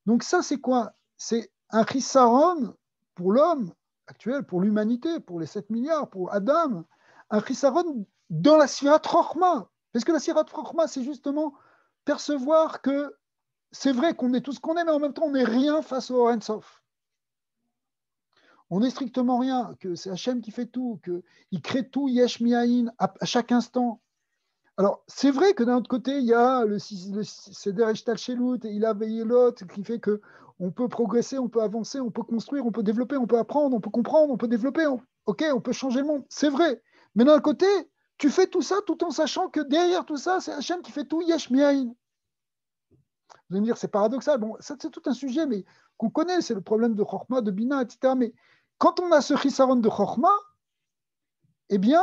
Donc ça, c'est quoi? C'est un chisaron pour l'homme actuel, pour l'humanité, pour les 7 milliards, pour Adam, un chisaron dans la Sirat Chochma. Parce que la Sirat Chochma, c'est justement percevoir que c'est vrai qu'on est tout ce qu'on est, mais en même temps, on n'est rien face au Ein Sof. On n'est strictement rien, que c'est Hachem qui fait tout, qu'il crée tout yesh mi'ayin à chaque instant. Alors, c'est vrai que d'un autre côté, il y a le Seder Ishtalshelut et il a veillé l'autre qui fait qu'on peut progresser, on peut avancer, on peut construire, on peut développer, on peut apprendre, on peut comprendre, on peut développer. Ok, on peut changer le monde. C'est vrai. Mais d'un autre côté, tu fais tout ça tout en sachant que derrière tout ça, c'est Hachem qui fait tout Yesh Miaïn. Vous allez me dire, c'est paradoxal. Bon, ça, c'est tout un sujet, mais qu'on connaît, c'est le problème de Chorma, de Bina, etc. Mais quand on a ce Chisaron de Chorma, eh bien,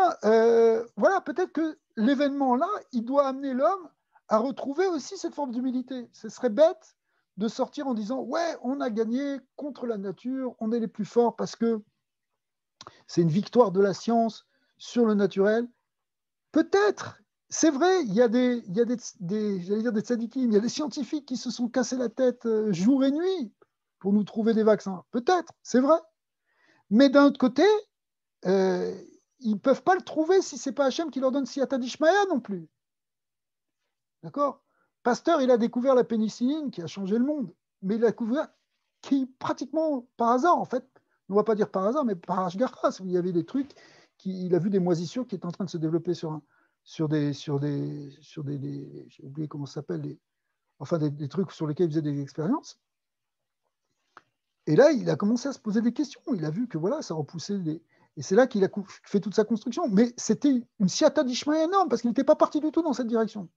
voilà, peut-être que l'événement-là, il doit amener l'homme à retrouver aussi cette forme d'humilité. Ce serait bête de sortir en disant, ouais, on a gagné contre la nature, on est les plus forts parce que c'est une victoire de la science sur le naturel. Peut-être, c'est vrai, j'allais dire des tzadikim, il y a des scientifiques qui se sont cassés la tête jour et nuit pour nous trouver des vaccins. Peut-être, c'est vrai. Mais d'un autre côté, euh, ils ne peuvent pas le trouver si ce n'est pas Hachem qui leur donne Siyata d'Ishmaïa non plus. D'accord? Pasteur, il a découvert la pénicilline qui a changé le monde, mais il a découvert qui, pratiquement par hasard, en fait, on ne va pas dire par hasard, mais par Ashgaras, où il y avait des trucs, il a vu des moisissures qui étaient en train de se développer sur des j'ai oublié comment ça s'appelle, enfin des trucs sur lesquels il faisait des expériences. Et là, il a commencé à se poser des questions. Il a vu que voilà, ça repoussait des. Et c'est là qu'il a fait toute sa construction. Mais c'était une siata d'Ishmaël énorme parce qu'il n'était pas parti du tout dans cette direction.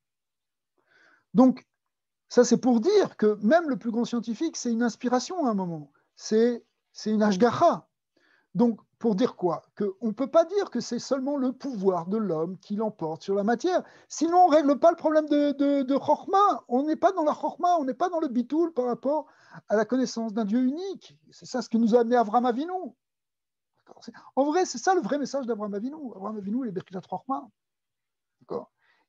Donc, ça, c'est pour dire que même le plus grand scientifique, c'est une inspiration à un moment. C'est une ashgacha. Donc, pour dire quoi? Qu'on ne peut pas dire que c'est seulement le pouvoir de l'homme qui l'emporte sur la matière. Sinon, on ne règle pas le problème de Chorma. On n'est pas dans la Chorma, on n'est pas dans le bitoul par rapport à la connaissance d'un Dieu unique. C'est ça ce que nous a amené Avraham Avinu. En vrai, c'est ça le vrai message d'Avraham Avinu. Avraham Avinu, il est Berkilat Chorma.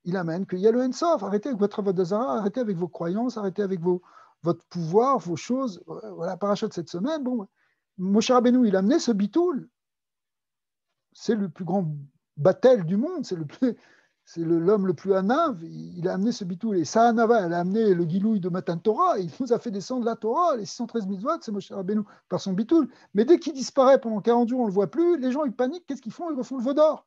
Il amène qu'il y a le Ensof. Arrêtez avec votre Avodazara, arrêtez avec vos croyances, arrêtez avec votre pouvoir, vos choses. Voilà, parachat de cette semaine. Bon, Moshe Rabbeinu, il a amené ce bitoul. C'est le plus grand battel du monde, c'est l'homme le plus anav, il a amené ce bitoul. Et Sahanava, elle a amené le gilouï de Matan Torah, il nous a fait descendre la Torah, les 613 mitzvot, c'est Moshe Rabbeinu par son bitoul. Mais dès qu'il disparaît pendant 40 jours, on ne le voit plus, les gens ils paniquent, qu'est-ce qu'ils font? Ils refont le veau d'or.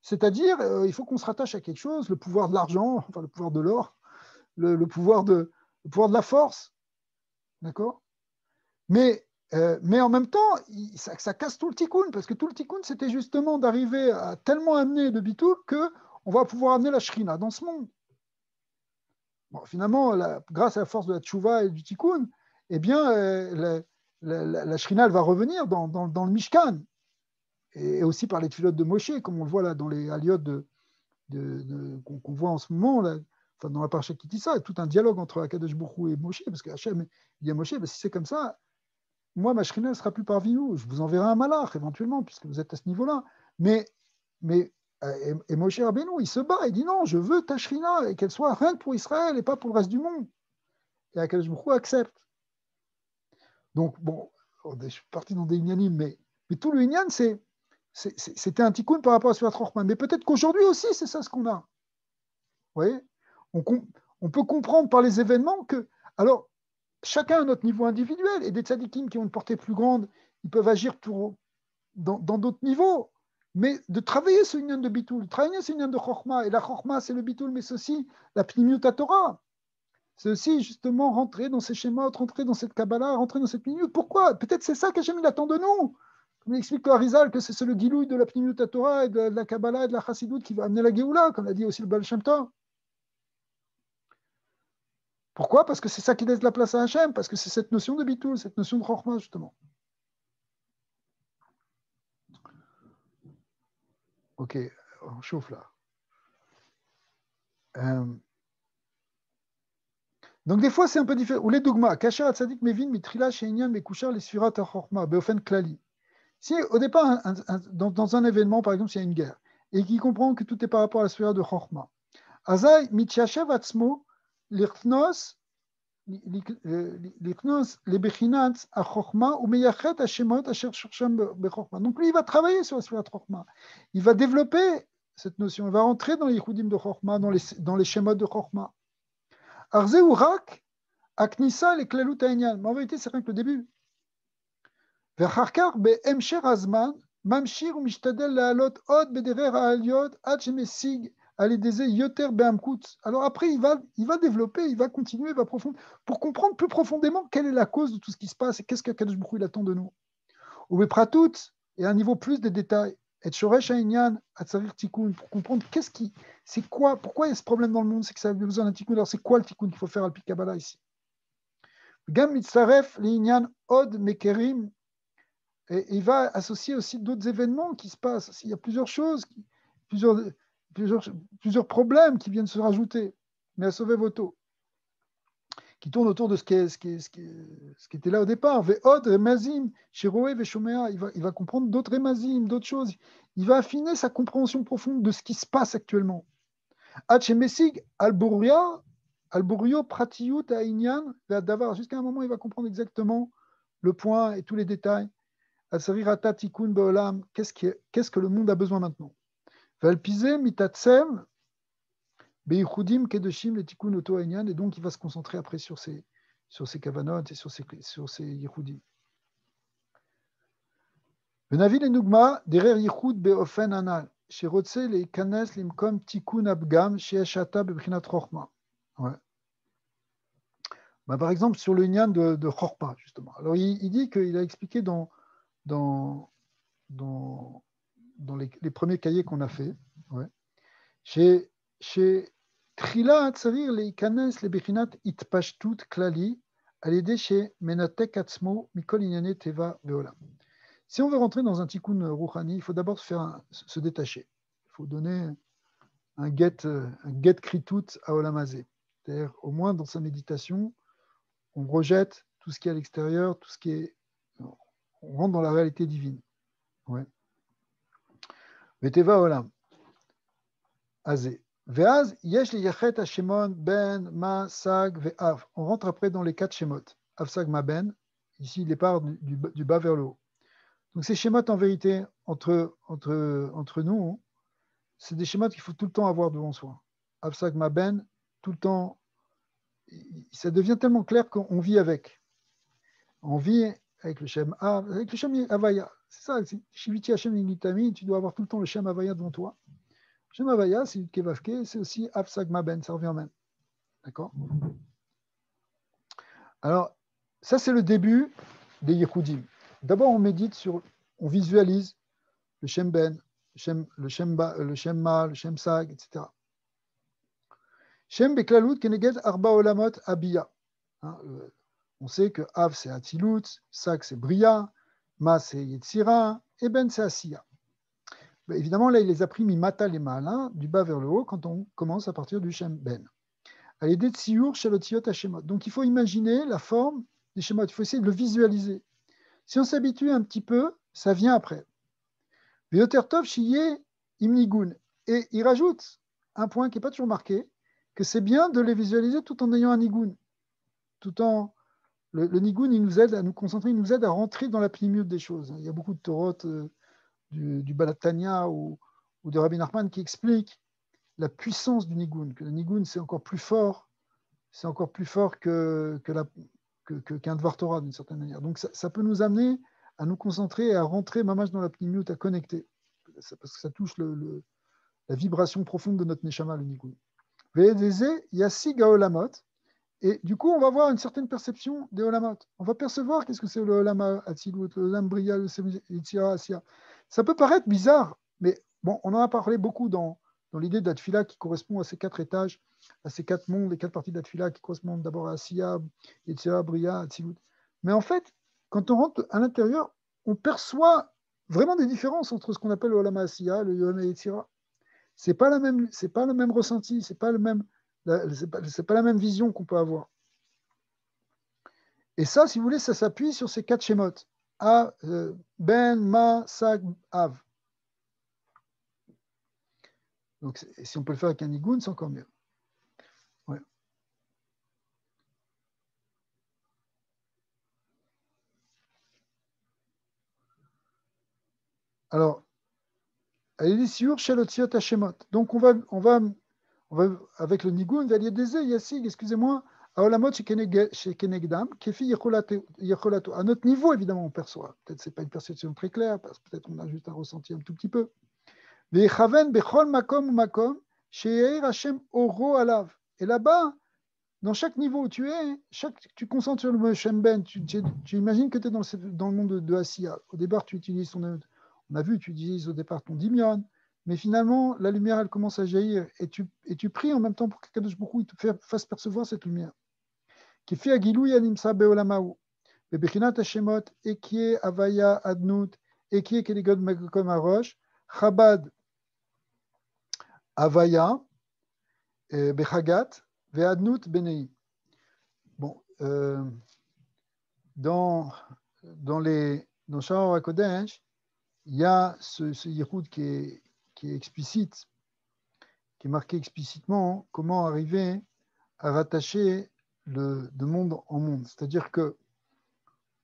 C'est-à-dire, il faut qu'on se rattache à quelque chose, le pouvoir de l'argent, enfin le pouvoir de l'or, le pouvoir de la force, d'accord? Mais en même temps, ça casse tout le tikkun, parce que tout le tikkun, c'était justement d'arriver à tellement amener de bitoul qu'on va pouvoir amener la shrina dans ce monde. Bon, finalement, grâce à la force de la tchouva et du tikkun, eh bien, la shrina, elle va revenir dans le Mishkan, et aussi par les tuilotes de Moshe, comme on le voit là dans les aliotes qu'on voit en ce moment, là, enfin, dans la parasha Kitissa, il y a tout un dialogue entre Akadosh Baruch Hu et Moshe, parce que Hachem dit à Moshe, si c'est comme ça, moi, ma shrina ne sera plus parmi vous. Je vous enverrai un malach, éventuellement, puisque vous êtes à ce niveau-là. Mais et Moshe Rabbeinu, il se bat, il dit non, je veux ta shrina, et qu'elle soit rien que pour Israël et pas pour le reste du monde. Et Akadosh Baruch Hu accepte. Donc, bon, je suis parti dans des inyanim, mais tout le inyan, c'était un tikkun par rapport à Surat Rochman. Mais peut-être qu'aujourd'hui aussi, c'est ça ce qu'on a. Vous voyez, on peut comprendre par les événements que. Alors, chacun à notre niveau individuel, et des tzadikim qui ont une portée plus grande, ils peuvent agir dans d'autres niveaux, mais de travailler ce union de bitoul, travailler ce union de chorma, et la chorma c'est le bitoul, mais c'est aussi la pnimiut Torah, c'est aussi justement rentrer dans ces schémas, rentrer dans cette kabbalah, rentrer dans cette pnimiut. Pourquoi? Peut-être c'est ça qu'Hachem il attend de nous. Comme il explique le Harizal, que c'est le gilouï de la pnimiut Torah et de la kabbalah et de la chassidoute qui va amener la Géoula, comme l'a dit aussi le Baal Shem Tov. Pourquoi? Parce que c'est ça qui laisse la place à Hachem, parce que c'est cette notion de bitoul, cette notion de chorma, justement. Ok, on chauffe là. Donc des fois c'est un peu différent. Ou les dogmas, kasher atzadik mevin mitrila sheinian mekushar les surat achorma beofen klali. Si au départ, dans un événement, par exemple, s'il y a une guerre, et qui comprend que tout est par rapport à la surat de chorma, azay mitchashav atzmo lichnos lebechinat achorma ou meyachet hashemot asher shorsham bechorma. Donc lui, il va travailler sur la surat chorma. Il va développer cette notion. Il va rentrer dans les yichudim de chorma, dans les shemot de chorma. Arze ou rak, aknissa les klalut ha'inyan. Mais en vérité, c'est rien que le début. Ve'charkar be'emsher hazman, mamshir u'mishtadel la'alot od bederer ha'aliot ad shemesig Yoter Be'amkut. Alors après, il va développer, il va continuer, il va approfondir, pour comprendre plus profondément quelle est la cause de tout ce qui se passe et qu'est-ce qu'Akadosh Baruch Hu il attend de nous. Ou Bepratout, et à un niveau plus des détails, et Shoresh Ha'inyan, Atzarir Tikkun, pour comprendre c'est quoi, pourquoi il y a ce problème dans le monde, c'est que ça a besoin d'un tikkun. Alors c'est quoi le tikkun qu'il faut faire al pi Kabbalah ici? Gam Mitzaref, Li'inyan Od Mekerim, et il va associer aussi d'autres événements qui se passent. Il y a plusieurs choses, plusieurs problèmes qui viennent se rajouter. Mais à sauver Voto, qui tourne autour de ce qui était là au départ. Ve'od remazim, shiroé ve'shomea. Il va comprendre d'autres remazim, d'autres choses. Il va affiner sa compréhension profonde de ce qui se passe actuellement. Hachemesig alburio pratiyut ha'inyan ve'adavar. Jusqu'à un moment, il va comprendre exactement le point et tous les détails. Asarirata tikkun be'olam. Qu'est-ce que le monde a besoin maintenant? Ve'alpizé mitatsem Beichudim kedoshim le tikkun oto ha'inyan. Et donc, il va se concentrer après sur ces kavanot et sur ces yichudim. Venavi lenugma derer yichud beofen anal. Shirotse le kanes limkom tikkun abgam sheeshata bebchinat chochma. Ouais. Par exemple, sur le Inyan de Chorpa, justement. Alors, il dit qu'il a expliqué dans les premiers cahiers qu'on a fait. Ouais. Chez Trila Tsarir le Ikanes le Bechinat Itpashtut Klali, à l'aider chez Menatek Atzmo Mikol Inyane Teva Veolam. Si on veut rentrer dans un tikkun rouhani, il faut d'abord se détacher. Il faut donner un get kritut à Olamazé. C'est-à-dire, au moins dans sa méditation, on rejette tout ce qui est à l'extérieur, tout ce qui est. On rentre dans la réalité divine. Ouais. Veteva Olam. Azé. Veaz, yesh li yachet hashemon ben, ma, sag, ve'av. On rentre après dans les 4 shemot. Av, sag, ma, ben. Ici, il part du bas vers le haut. Donc, ces shemot, en vérité, entre nous, c'est des shemot qu'il faut tout le temps avoir devant soi. Av, sag, ma, ben, tout le temps. Ça devient tellement clair qu'on vit avec. On vit avec le Shem Av, avec le Shem Havaya. C'est ça, Shiviti Hashem Nigitami, tu dois avoir tout le temps le Shem Havaya devant toi. Shem Havaya, c'est Kevavke, c'est aussi Av Sagma Ben, ça revient au même. D'accord? Alors, ça c'est le début des Yehudim. D'abord, on visualise le Shem Ben, le Shem Ma, le Shem Sag, etc. Shem Beklalut Keneged Arba Olamot Abiya. On sait que Av c'est Atzilut, Sag c'est Bria, Ma c'est Yetzira, et Ben c'est Asiya. Évidemment, là, il les a pris mi-mata les malins, du bas vers le haut, quand on commence à partir du Shem Ben. À l'aider de Siour, Shalotiot, Hashemot. Donc, il faut imaginer la forme des Shemot, il faut essayer de le visualiser. Si on s'habitue un petit peu, ça vient après. Veotertov, Shiye, Imnigun. Et il rajoute un point qui n'est pas toujours marqué, que c'est bien de les visualiser tout en ayant un nigun. Le nigun, il nous aide à nous concentrer, il nous aide à rentrer dans la pnimiut des choses. Il y a beaucoup de Torot du Balatania ou de Rabbi Nachman qui explique la puissance du nigun, que le nigun c'est encore plus fort qu'un Dvar Torah d'une certaine manière. Donc ça peut nous amener à nous concentrer et à rentrer mamash dans la pnimiut, à connecter, parce que ça touche la vibration profonde de notre neshama, le nigun. Ve'edeze yassi gaolamot. Et du coup, on va avoir une certaine perception des olamot. On va percevoir qu'est-ce que c'est le olama atzilut, le olam bria, le yetzira, asiya. Ça peut paraître bizarre, mais bon, on en a parlé beaucoup dans l'idée de la tfila qui correspond à ces 4 étages, à ces 4 mondes, les 4 parties de la tfila qui correspondent d'abord à asiya, yetzira, bria, atzilut. Mais en fait, quand on rentre à l'intérieur, on perçoit vraiment des différences entre ce qu'on appelle le olama asiya, le olama yetzira. C'est pas le même ressenti, c'est pas la même vision qu'on peut avoir. Et ça, si vous voulez, ça s'appuie sur ces 4 shemot. Ben, Ma, Sag, Av. Donc, si on peut le faire avec un nigun, c'est encore mieux. Ouais. Alors, donc, on va avec le nigun, excusez-moi, à Olamot chez Kenegdam, Kefi Yecholato. À notre niveau, évidemment, on perçoit. Peut-être ce n'est pas une perception très claire, parce que peut-être on a juste un ressenti un tout petit peu. Vechaven bechol makom makom, She'er Hashem oro alav. Et là-bas, dans chaque niveau où tu es, tu concentres sur le mot Shem Ben, tu imagines que tu es dans le monde de Asiya. Au départ, tu utilises on a vu, tu utilises au départ ton dimion, mais finalement, la lumière, elle commence à jaillir et tu pries en même temps pour que Kadosh Baruch Hu te fasse percevoir cette lumière. Qui fait Agilou Yanimsa Beolamaou, Bebechinat Hashemot, Ekie Avaya Adnut, Ekie Keligod Megokom Arosh, Chabad Avaya, Bechagat, Ve'adnut Benei. Bon, dans Sha'ar HaKodesh, il y a ce yichud qui est explicite, qui est marqué explicitement comment arriver à rattacher de monde en monde. C'est-à-dire que,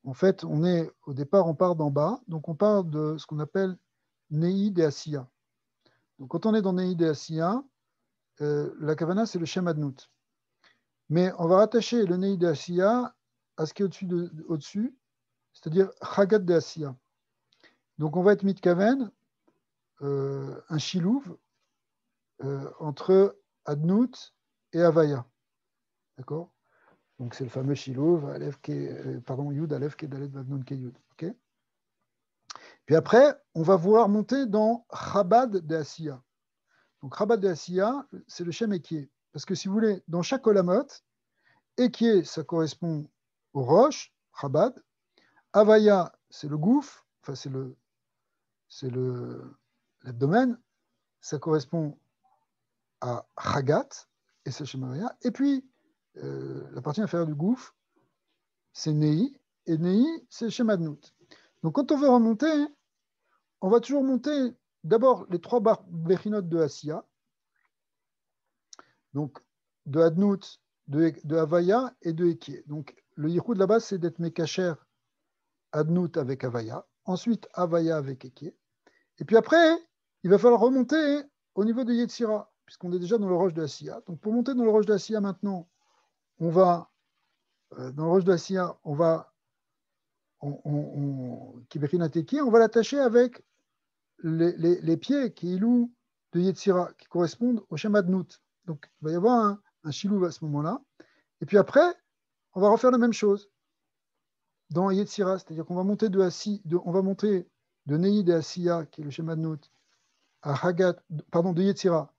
en fait, au départ, on part d'en bas, donc on part de ce qu'on appelle Neïd et Asiya. Donc quand on est dans Neïd et Asiya, la Kavana, c'est le Shem Adnut. Mais on va rattacher le Neïd et Asiya à ce qui est au-dessus, c'est-à-dire Chagat de Asiya. Donc on va être mitkaven, un chilouv entre Adnut et Avaya. D'accord? Donc c'est le fameux chilouv, Yud, Aleph, Kedalet, Vadnun, Keyud. Okay? Puis après, on va vouloir monter dans Chabad de Asiya. Donc Chabad de Asiya, c'est le Shem Ekié. Parce que si vous voulez, dans chaque Olamot, Ekié, ça correspond au Roche, Chabad. Avaya, c'est le gouffre, enfin c'est l'abdomen, ça correspond à Chagat, et c'est Shem Avaya. Et puis, la partie inférieure du gouffre, c'est Nei, et Nei, c'est Shem Adnut. Donc quand on veut remonter, on va toujours monter d'abord les trois béchinotes de Asiya, donc de Adnut, de Havaya et de Ekié. Donc le yichud là-bas, c'est d'être Mekacher Adnut avec Havaya, ensuite Havaya avec Ekié. Et puis après, il va falloir remonter au niveau de Yetzira, puisqu'on est déjà dans le roche de Asiya. Donc pour monter dans le roche de Asiya maintenant, on va, dans le roche de Asiya, on va l'attacher avec les pieds qui ilou de Yetzira, qui correspondent au Shem Adnut. Donc il va y avoir un chilou à ce moment-là. Et puis après, on va refaire la même chose dans Yetzira, c'est-à-dire qu'on va monter de Neïd et Asiya, qui est le Shem Adnut, à Hagat, de Yetzira.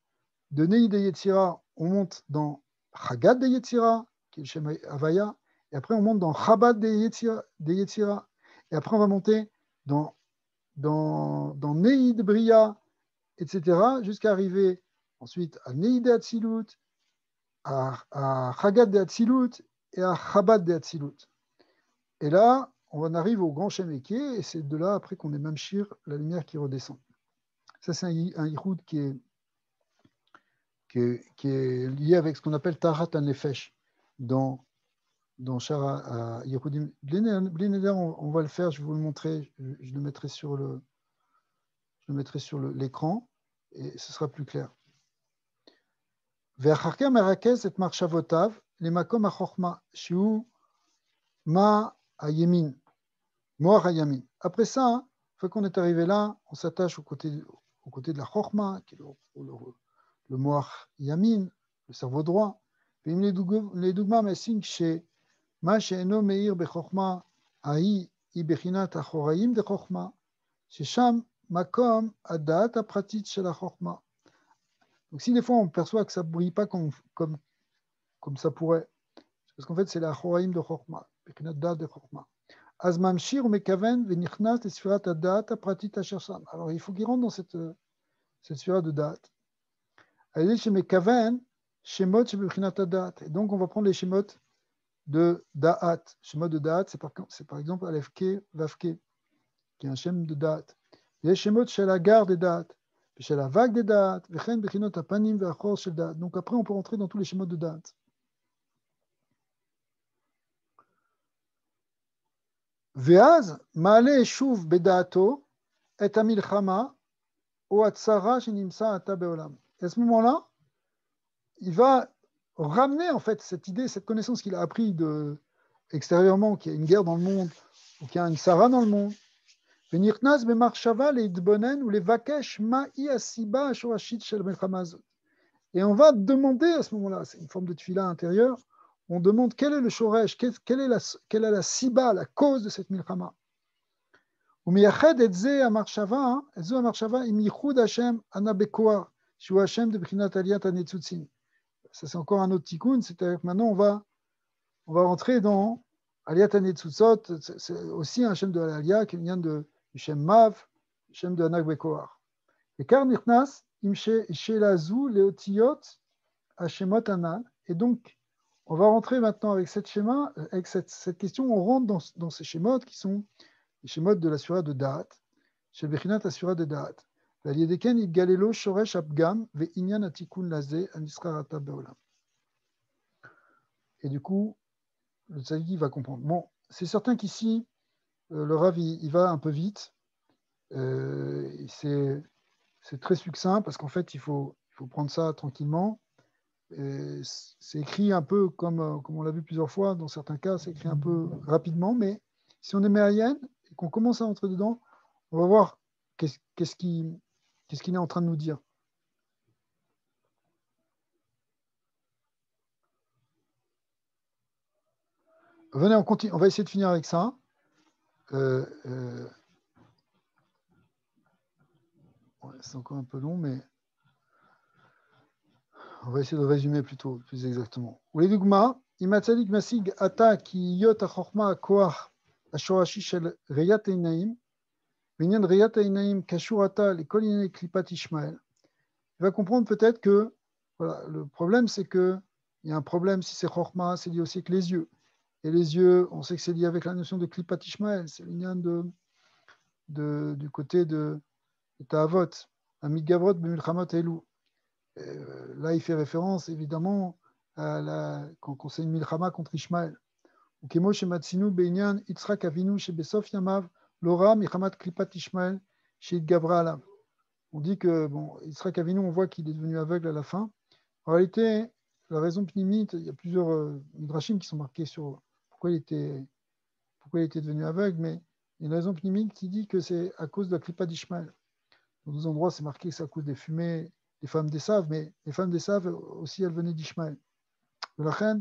De Neïd et Yetzira, on monte dans Hagat de Yetzira, qui est le Shem Havaya, et après on monte dans Chabad de Yetzira, et après on va monter dans Neïd Bria, etc., jusqu'à arriver ensuite à Neïd de Hatzilut, à Chagat de Hatzilut et à Chabad de Hatzilut. Et là, on en arrive au grand Shem Ekié, et c'est de là après qu'on est Mamshir, la lumière qui redescend. Ça, c'est un yichud qui est lié avec ce qu'on appelle Tarat HaNefesh dans Shara Yehudim. Blineder, on va le faire, je vais vous le montrer, je le mettrai sur l'écran et ce sera plus clair. Ve'acharka merakez et marshavotav lemakom hachorma shiu ma hayemin, moar hayamin. Après ça, une fois qu'on est arrivé là, on s'attache au côté de la chorma, qui est le moar yamin, le cerveau droit. ואם לדוגמה מסינג שמה שאינו מאיר בחוכמה ההיא היא בחינת החוראים דחוכמה, ששם מקום הדעת הפרטית של החוכמה. Donc si des fois on perçoit que ça ne brille pas comme ça pourrait, parce qu'en fait c'est la choraïm de chokma, bchinat da'at de chokma. Az mamshir umekaven venichnas le sfirat da'at pratit asher sam. Alors il faut qu'il rentre dans cette sphira de da'at. Allez chez mekaven shemot shebchinat da'at. Et donc on va prendre les shemot de da'at. Shemot de da'at, c'est par exemple alefke vavke, qui est un shem de da'at. Il y a shemot shel agar de da'at. Donc après, on peut rentrer dans tous les schémas de date. Veaz ma'ale shuv bedaato et amilchama ou atzara shenimsa ata beolam. Et à ce moment-là, il va ramener en fait cette idée, cette connaissance qu'il a appris extérieurement, qu'il y a une guerre dans le monde, ou qu'il y a une Sarah dans le monde. Et là, Et on va demander à ce moment-là, c'est une forme de tefila intérieure, on demande quel est le shoresh, quelle est la siba, la cause de cette milchama. ומייחד את זה המחשבה, זו המחשבה עם ייחוד השם ענה בכוח, שהוא השם מבחינת עליית הניצוצים. Ça, c'est encore un autre tikkun, c'est-à-dire que maintenant, on va rentrer dans Aliyat HaNetzutzot, c'est aussi un Shem de l'Aliyah qui vient du Shem Mav, Shem de Anak Bekoar. Et car Nichnas, Imshelazu, Leotiyot, Hashemot Anal. Et donc, on va rentrer maintenant avec cette schéma, avec cette question, on rentre dans ces schémas qui sont les schémas de la Surah de Da'at, chez Bechinat la Surah de Da'at. L'Aliyedeken, Ibgalelo, Shoresh Abgam, Ve'inyan Atikun Lazé, Anisrarata Beolam. Et du coup, le tzaddik va comprendre. Bon, c'est certain qu'ici, le Rav, il va un peu vite. C'est très succinct parce qu'en fait, il faut prendre ça tranquillement. C'est écrit un peu comme on l'a vu plusieurs fois, dans certains cas, c'est écrit un peu rapidement, mais si on est méayenne et qu'on commence à entrer dedans, on va voir qu'est-ce qu'il est en train de nous dire. Venez, on continue. On va essayer de finir avec ça. Ouais, c'est encore un peu long, mais on va essayer de résumer plutôt, plus exactement. ולדוגמה, אם הצדיק משיג עתה כי היות החוכמה הכוח השורשי של ראיית העיניים, ועניין ראיית העיניים קשור עתה לכל ענייני קליפת ישמעאל, il va comprendre peut-être que voilà, le problème, c'est qu'il y a un problème, si c'est Chokhmah, c'est lié aussi avec les yeux. Et les yeux, on sait que c'est lié avec la notion de Klipat Ishmael, c'est l'union du côté de Ta'avot, Amid Gavrot, Bemilchamot Elou. Là, il fait référence évidemment quand c'est une Milchama contre Ishmael. Ou Kemo Shematsinu Beinian Yitzhak Avinu Shebesof Yamav Lora Milchamat Klipat Ishmael Sheit Gavra Alav. On dit que, bon, Yitzhak Avinu, on voit qu'il est devenu aveugle à la fin. En réalité, la raison pnimite, il y a plusieurs midrashim qui sont marqués sur pourquoi il était devenu aveugle, mais il y a une raison pnimite qui dit que c'est à cause de la klipa d'Ishmael. Dans d'autres endroits, c'est marqué que c'est à cause des fumées des femmes d'Esav, mais les femmes d'Esav aussi, elles venaient d'Ishmael. ולכן,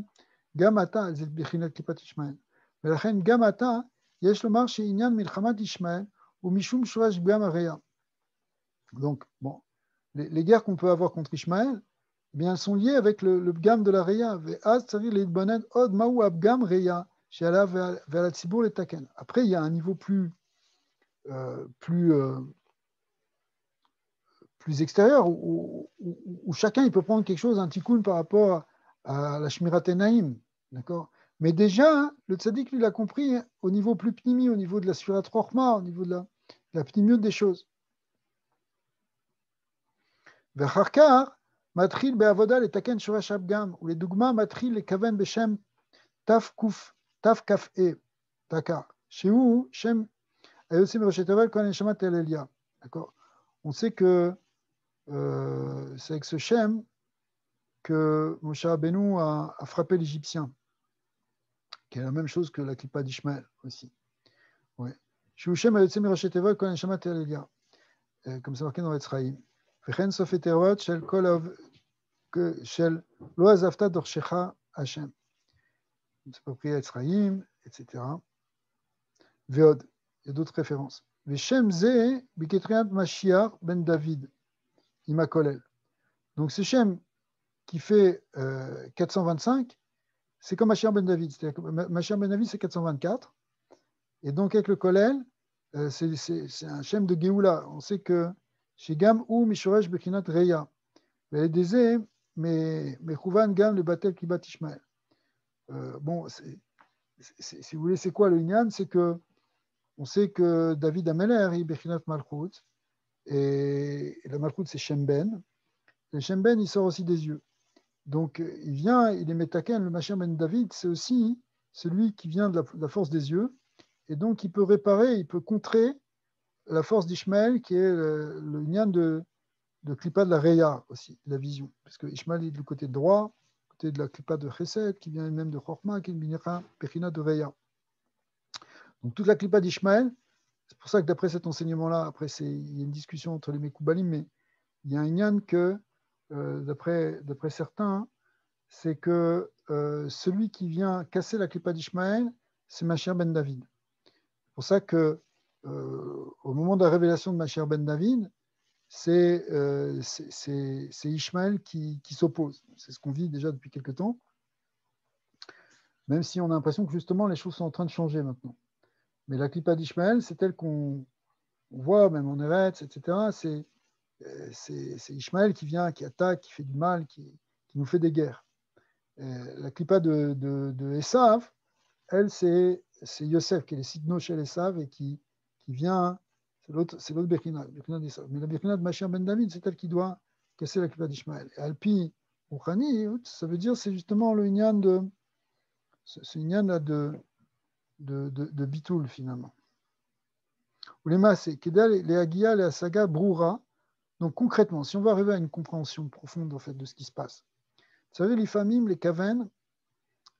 גם עתה, זה בחינת קליפת ישמעאל. ולכן, גם עתה, יש לומר שעניין מלחמת ישמעאל הוא משום שורש פגם הראייה. Donc, bon, les guerres qu'on peut avoir contre Ishmael, eh bien, elles sont liées avec le Bgam de la Reya. Après, il y a un niveau plus extérieur où chacun il peut prendre quelque chose, un tikkun par rapport à la Shmirat Enaim. D'accord ? Mais déjà, le tzaddik, lui, l'a compris au niveau plus pnimi, au niveau de la Surat Rochma, au niveau de la pnimiut des choses. ואחר כך מתחיל בעבודה לתקן שורש הפגם, ולדוגמה מתחיל לכוון בשם תק"א, שהוא שם היוצא מראשי תבל כל הנשמת אל אליה. On sait que c'est avec ce shem que Moshe Rabbeinu a frappé l'Égyptien, qui est la même chose que la Klippa d'Ishmael aussi. שהוא שם היוצא מראשי תבל כל הנשמת אל אליה, comme c'est marqué dans Etzraïm. וכן סוף יתרות של לא עזבת דורשך השם. C'est pas pris à Etzraïm, etc. ועוד, il y a d'autres références. ושם זה בקטריית משיח ben David, עם הכולל. Donc ce Shem qui fait 425, c'est comme Mashiach ben David. C'est-à-dire que Mashiach ben David, c'est 424. Et donc avec le Kolel, c'est un Shem de Géoula. On sait que chez Gam ou Mishoresh Bekinat Reya. Elle disait, mais Chouvan Gam le Batel Kibat Ishmael. Bon, si vous voulez, c'est quoi le Inyan? C'est que on sait que David Ameler, il Bekinat Malchut, et la Malchut c'est Shemben. Le Shemben, il sort aussi des yeux. Donc il vient, il est Metaken, le Mashiach ben David, c'est aussi celui qui vient de la force des yeux, et donc il peut réparer, il peut contrer la force d'Ishmael, qui est le Inyan de Klippa de la Reya aussi, la vision. Parce que Ishmael est du côté droit, côté de la Klippa de Chesed, qui vient même de Chokhmah, qui est une Pechina de Reya. Donc toute la Klippa d'Ishmael, c'est pour ça que d'après cet enseignement-là, après il y a une discussion entre les Mekoubalim, mais il y a un Inyan que d'après certains, c'est que celui qui vient casser la clipa d'Ishmaël, c'est Mashiach ben David. C'est pour ça que au moment de la révélation de Mashiach ben David, c'est Ishmaël qui s'oppose. C'est ce qu'on vit déjà depuis quelque temps, même si on a l'impression que justement les choses sont en train de changer maintenant. Mais la clipa d'Ishmaël, c'est telle qu'on voit, même en Eretz, etc. C'est Ishmaël qui vient, qui attaque, qui fait du mal, qui nous fait des guerres. La clipa de Esav, elle, c'est Yosef, qui est le sidno chez Esav et qui vient, c'est l'autre Bechina d'Esav. Mais la Bechina de Mashiach ben David, c'est elle qui doit casser la clipa d'Ishmaël. Et Alpi Rouhani, ça veut dire, c'est justement le inyan de Bitoul, finalement. Ou les masses, c'est Kedal, les Agia, les Asaga, Broura. Donc concrètement, si on veut arriver à une compréhension profonde en fait, de ce qui se passe, vous savez, les famim, les kaven,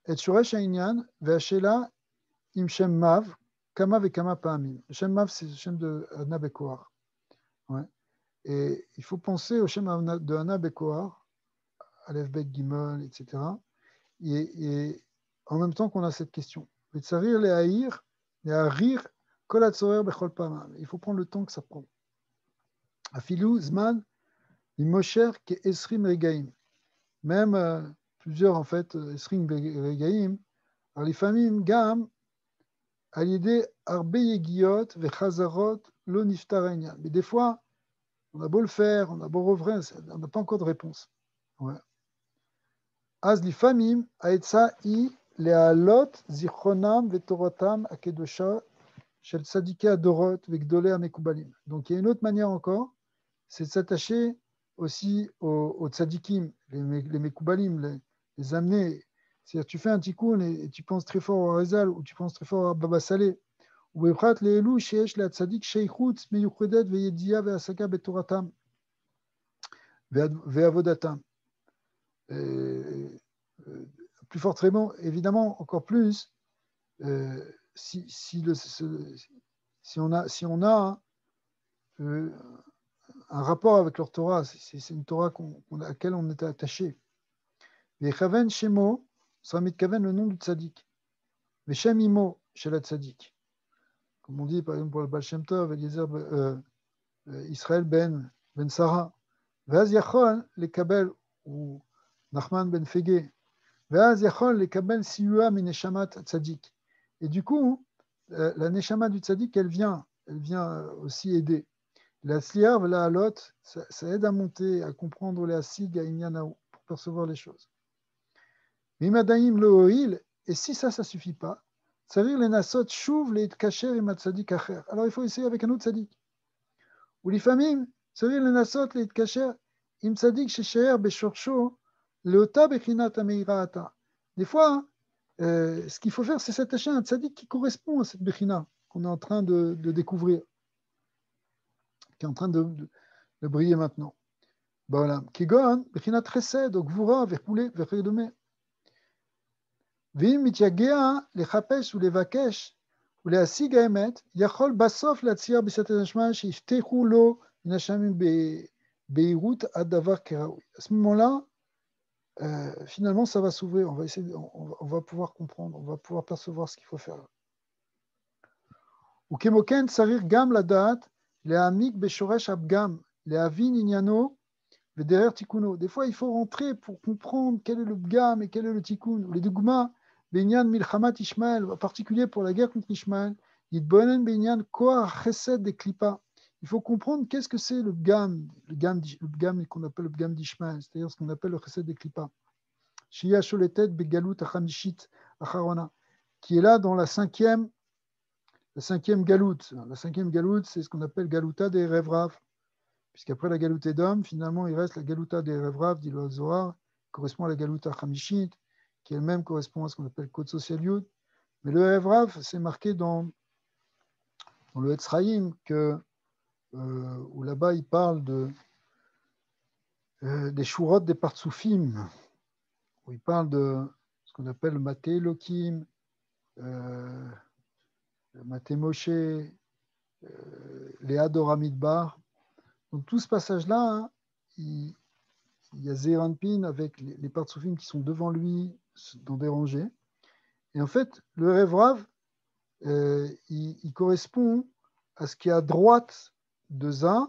et Shuresh Ainyan, Ve'ashela, Im Shem Mav, Kama ve Kama Pa'amim. Le Shem Mav, c'est le Shem de Anna Bekoar. Ouais. Et il faut penser au Shem de Anna Bekoar, Aleph Bet Gimel, etc. Et en même temps qu'on a cette question. Vetsarir le Haïr, le Harir, Kol Hatzorer Bechol Pa'amim. Il faut prendre le temps que ça prend. Afilou, Zman, Imosher, Ke Esrim Regaim. Même plusieurs, en fait, Esrim Regaim, alors les familles, Gam, à l'idée Arbe Yegiot, Vechazarot, Lo Niftar Ainyan. Mais des fois, on a beau le faire, on a beau revenir, on n'a pas encore de réponse. Ouais. Az li famim, Aetsa I, Lealot, Zichronam, Vetorotam, Akedosha, Shel Tzadike Adorot, Vegdole Amekubalim. Donc il y a une autre manière encore, c'est de s'attacher aussi aux tzadikim, les Mekubalim, les amener. C'est-à-dire tu fais un tikkun et tu penses très fort au Rezal ou tu penses très fort à Baba Saleh. ובפרט לאלו שיש לצדיק שייכות מיוחדת וידיעה והשגה בתורתם ועבודתם. Plus fortement, évidemment, encore plus, si on a un rapport avec leur Torah, c'est une Torah à laquelle on était attaché. Vechaven Shemo, ça mitkaven le nom du tzaddik. Veshem Imo, chez la tzaddik. Comme on dit par exemple pour le Baal Shem Tov, Israël ben Sarah. Vaz Yachol les Kabel ou Nachman ben Fege. Vaz Yachol les Kabel Siua min Neshamat Tzadik. Et du coup, la Neshama du Tzadik, elle vient aussi aider. La Sliar, la Halot, ça aide à monter, à comprendre les Asig, à Inyanao, pour percevoir les choses. Mimadaim lo oil, et si ça ne suffit pas, ça veut dire les nasot chouv les kacher et matzadik acher. Alors il faut essayer avec un autre tzadik. Ou les familles, ça veut dire les nasot les kacher im tzadik shecher beshorcho leota bechinat ameiraata. Des fois, ce qu'il faut faire, c'est s'attacher à un tzadik qui correspond à cette bechina qu'on est en train de découvrir, qui est en train de briller maintenant. Voilà. Kigon bechinat chesed, donc vura verpoulé verredome. ואם מתייגע לחפש ולבקש ולהשיג האמת, יכול בסוף להציע בסייעתא דשמיא שיפתחו לו מן השמיים בהירות עד דבר כראוי. À ce moment-là, finalement, ça va s'ouvrir. On va pouvoir comprendre, on va pouvoir percevoir ce qu'il faut faire. וכמו כן צריך גם לדעת להעמיק בשורש הפגם, להבין עניינו ודרך תיקונו. Des fois, il faut rentrer pour comprendre quel est le pgam et quel est le tikkun. Les dogmas Binyan Milchamat Ishmael, en particulier pour la guerre contre Ishmael, Yitbonen Binyan Koar Chesed de Klipa. Il faut comprendre qu'est-ce que c'est le Bgam qu'on appelle le Bgam d'Ishmael, c'est-à-dire ce qu'on appelle le Chesed de Klipa. Shia Sholetet Begalut Achamishit Acharona, qui est là dans la cinquième Galout. La cinquième Galout, c'est ce qu'on appelle Galouta des Revrav, puisqu'après la Galout Edom, finalement, il reste la Galouta des Revrav, dit le Zohar, correspond à la Galouta Achamishit, qui elle-même correspond à ce qu'on appelle Code Social Yud. Mais le Evrav, c'est marqué dans le Etzraïm, où là-bas il parle des Shurot des Partsoufim, où il parle de ce qu'on appelle le Maté Elohim, le Maté Moshe, les Adoramidbar. Donc tout ce passage-là, hein, il y a Zeir Anpin avec les partsoufim qui sont devant lui dans des rangées. Et en fait, le Erev Rav, il correspond à ce qui est à droite de Za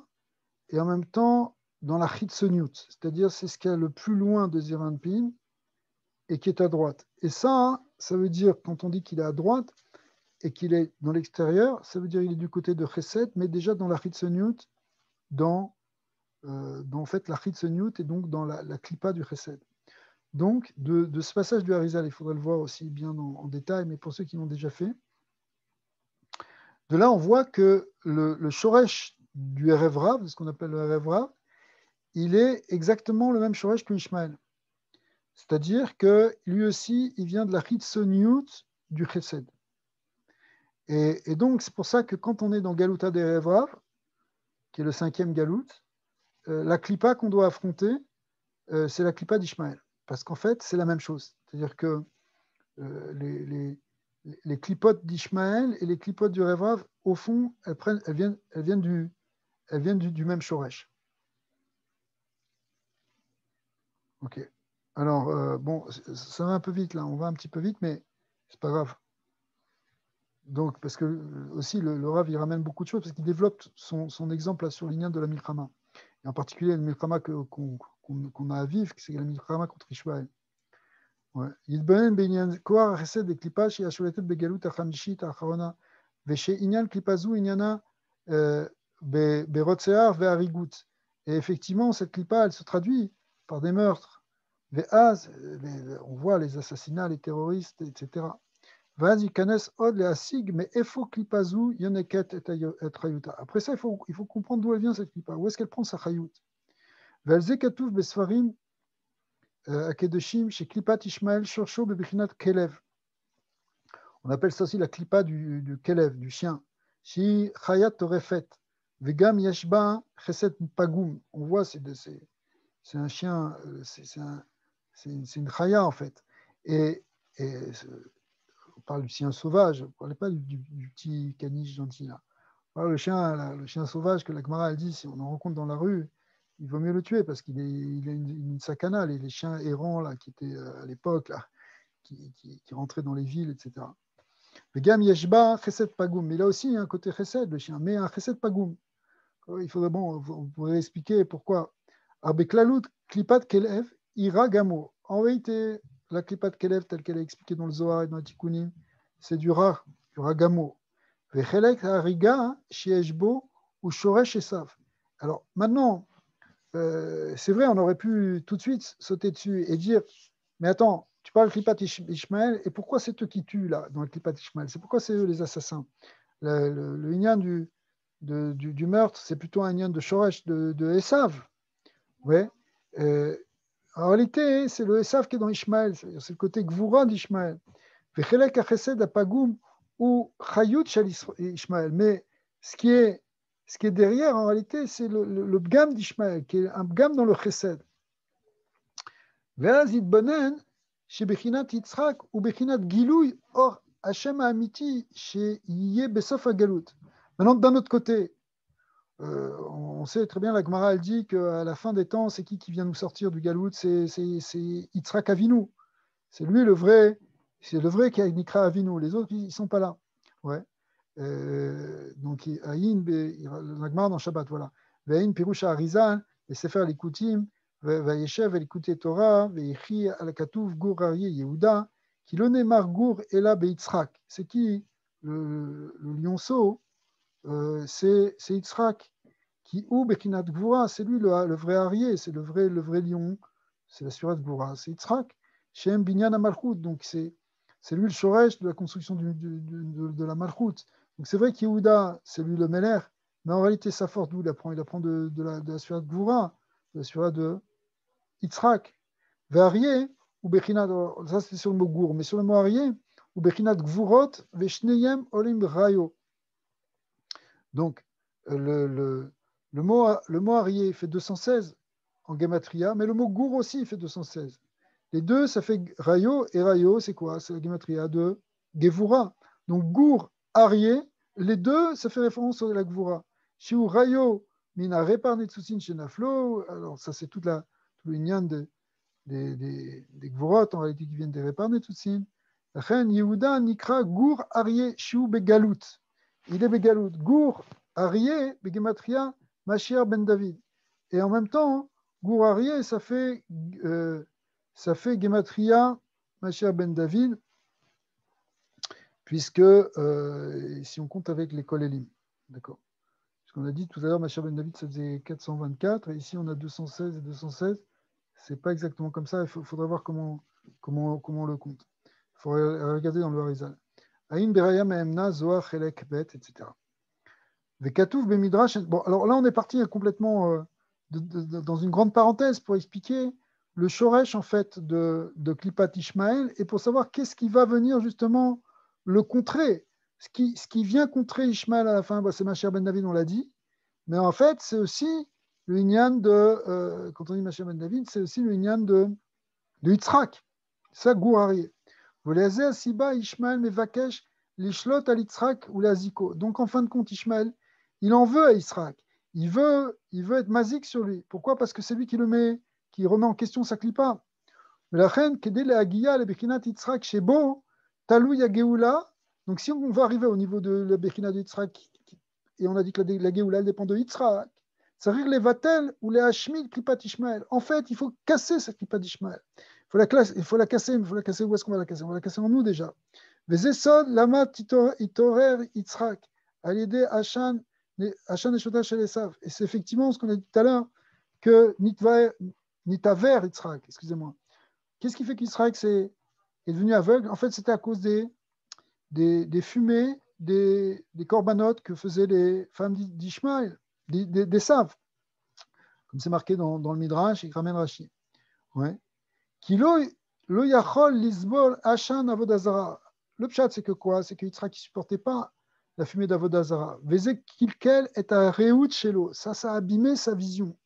et en même temps dans la Chitzoniut, c'est-à-dire c'est ce qui est le plus loin de Zeir Anpin et qui est à droite. Et ça veut dire, quand on dit qu'il est à droite et qu'il est dans l'extérieur, ça veut dire qu'il est du côté de Chesed, mais déjà dans la Chitzoniut, dans en fait la Chitzoniut et donc dans la Klippa du Chesed. Donc, de ce passage du Harizal, il faudrait le voir aussi bien en détail, mais pour ceux qui l'ont déjà fait, de là, on voit que le Shoresh du Erev Rav, ce qu'on appelle le Erev Rav, il est exactement le même Shoresh que Ishmael. C'est-à-dire que lui aussi, il vient de la Chitzoniut du Chesed. Et donc, c'est pour ça que quand on est dans Galuta d'Erev Rav, qui est le 5e Galout, la Klippa qu'on doit affronter, c'est la Klippa d'Ishmael. Parce qu'en fait, c'est la même chose. C'est-à-dire que les clipotes d'Ishmael et les clipotes du Erev Rav, au fond, elles viennent du même Shoresh. Ok. Alors, bon, ça va un peu vite là, on va un petit peu vite, mais c'est pas grave. Donc, parce que aussi, le Rav, il ramène beaucoup de choses, parce qu'il développe son exemple là, sur l'Inyan de la Milchama. Et en particulier, la Milchama qu'on a à vivre, c'est la Milchama contre Ishmael. יתבונן בעניין כוח החסד לקליפה שהיא השולטת בגלות החמישית האחרונה, ושעניין קליפה זו עניינה ברוצח והריגות. Et effectivement, cette clipa, elle se traduit par des meurtres. ואז, on voit les assassinats, les terroristes, etc. ואז ייכנס עוד להשיג מאיפה קליפה זו יונקת את חיותה. Après ça, il faut comprendre d'où elle vient cette clipa, où est-ce qu'elle prend sa חיות. ועל זה כתוב בספרים Akedoshim, chez Klipat Ishmael, Shorsho Bebichinat Kelev. On appelle ça aussi la Klipa du Kelev, du chien. Shi Chayat Torefet. Vegam Yeshba Chesed Pagum. On voit, c'est un chien, c'est une Chaya en fait. Et on parle du chien sauvage, on ne parle pas du petit caniche gentil là. On parle le chien sauvage que la Gemara elle dit, si on en rencontre dans la rue, il vaut mieux le tuer parce qu'il a une sakana, les chiens errants là, qui étaient à l'époque, là, qui rentraient dans les villes, etc. Le gam yeshba chesed pagum. Mais là aussi, il y a un côté chesed, le chien, mais un chesed pagum. Il faudrait, on pourrait expliquer pourquoi. Arbeklalut klipat kelev ira gamo. En vérité, la klipat kelev, telle qu'elle est expliquée dans le Zohar et dans le Tikkunim, c'est du ragamo. Vechelek hariga shieshbo ou shoresh esav. Alors maintenant, c'est vrai, on aurait pu tout de suite sauter dessus et dire, mais attends, tu parles de Klipat Ishmael, et pourquoi c'est eux qui tuent là, dans le Klipat Ishmael? C'est pourquoi c'est eux les assassins? Le inyan du meurtre, c'est plutôt un inyan de Shoresh, de Esav. Ouais. En réalité, c'est le Esav qui est dans Ishmael, c'est le côté Gvura d'Ishmael. Vechelek achesed apagum ou chayut shel Ishmael. Mais ce qui est derrière, en réalité, c'est le bgam d'Ishmael, qui est un bgam dans le chesed. ואז יתבונן שבחינת יצחק הוא בחינת גילוי אור השם האמיתי שיהיה בסוף הגלות. Maintenant, d'un autre côté, on sait très bien, la Gemara, elle dit qu'à la fin des temps, c'est qui vient nous sortir du galout? C'est Yitzhak Avinu. C'est lui le vrai qui a Nikra Avinu. Les autres, ils ne sont pas là. Ouais. Donc, Aïn, la Gemara dans Shabbat, voilà. Ve'aïn Pirusha Arizal, et Sefer Likutim, Ve'yeshev Elikutei Torah, Ve'yechi Al-Katuv Gur Aryeh Yehuda, qui le Nemar Gur Ela Be'itzrak. C'est qui le lionceau? C'est Yitzhak. Qui ou Bekinat Gvura, c'est lui le vrai Aryeh, c'est le vrai lion, c'est la surat Gvura, c'est Yitzhak. Shem Binyan HaMalchut, donc c'est lui le shoresh de la construction de la Malchut. Donc c'est vrai qu'Yehuda, c'est lui le Meler, mais en réalité, sa force d'où il apprend de la surat Gvura, de la surat de Yitzhak. Ve'aryeh, ou Bechinat, ça c'est sur le mot Gour, mais sur le mot Aryeh, ou Bechinat Gvurot, Veshneyem Olim Rayo. Donc, le mot Aryeh fait 216 en Gematria, mais le mot Gour aussi fait 216. Les deux, ça fait Rayo, et Rayo, c'est quoi? C'est la Gematria de Gevura. Donc Gour, Aryeh, les deux, ça fait référence à la Gevura. Shiu Rayo, Mina Repar Netsusin Shenaflo, alors ça c'est toute la le Inyan des Gvorot, en réalité, qui viennent des Reparnetutsin. Chen Yehuda Nikra Gur Aryeh Shiu Begalout. Il est Begalout. Gur Aryeh Begematria Mashiach ben David. Et en même temps, Gur Aryeh, ça fait Gematria Mashiach ben David, puisque si on compte avec les Kol Elim. D'accord. Parce qu'on a dit tout à l'heure, Mashiach ben David, ça faisait 424, et ici on a 216 et 216. C'est pas exactement comme ça, il faudra voir comment on le compte. Il faut regarder dans le Harizal. Aïn Beraya Mehemna, Zohar, Chelek, Bet, etc. Vekatouf Bemidrash. Bon, alors là, on est parti complètement dans une grande parenthèse pour expliquer le Shoresh, en fait, de Klipat Ishmael et pour savoir qu'est-ce qui va venir justement le contrer. Ce qui vient contrer Ishmael à la fin, c'est Mashiach ben David, on l'a dit. Mais en fait, c'est aussi le Inyan de, quand on dit Mashiach ben David, c'est aussi le Inyan de Yitzhak. Ça, Gourari. Siba Ishmael Mevakesh Lishlot al Yitzhak ou l'Aziko. Donc en fin de compte, Ishmael, il en veut à Yitzhak. Il veut être mazik sur lui. Pourquoi? Parce que c'est lui qui remet en question sa clipa. Mais la reine, Kedele Agiya, le Bechinat Yitzhak, Shebo, Talou Yageoula. Donc si on va arriver au niveau de la Bechinat de Yitzhak, et on a dit que la Geoula dépend de Yitzhak, ça rire les Vatel ou les Hashmil Klipat Ishmael. En fait, il faut casser cette Klipat Ishmael. Il faut la casser, mais il faut la casser. Où est-ce qu'on va la casser? On va la casser en nous déjà. Vezesod lama itorer Yitzhak. À l'idée Hachan et Shotash et Esav. Et c'est effectivement ce qu'on a dit tout à l'heure, que Nitaver Yitzhak, excusez-moi. Qu'est-ce qui fait qu'Yitzhak est devenu aveugle? En fait, c'était à cause des fumées, des corbanotes que faisaient les femmes d'Ishmaël, des Sav. Comme c'est marqué dans le Midrash, et ramène Rashi. Ouais. Kilo lo yachol lisbol Hachan avodazara. Le pshat, c'est que quoi? C'est que Yitzhak ne supportait pas la fumée d'Avodazara. Vezek kilkel est à reout shelo. Ça a abîmé sa vision.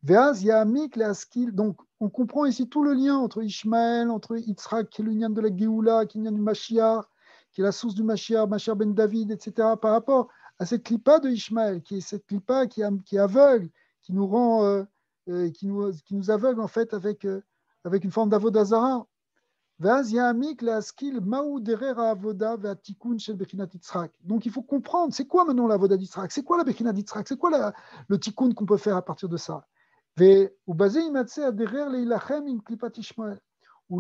Veaz yamik leaskil. Donc, on comprend ici tout le lien entre Ishmaël, entre Yitzhak, qui est le lien de la Géoula, qui est le lien du Mashiach, qui est la source du Mashiach, Mashiach ben David, etc., par rapport à cette clipa de Ishmaël, qui est cette clipa qui est aveugle, qui nous rend, qui nous aveugle en fait avec une forme d'avodazara. Donc il faut comprendre, c'est quoi maintenant l'avoda d'Yitzhak? C'est quoi la Bechinat d'Yitzhak? C'est quoi le tikkun qu'on peut faire à partir de ça? Ou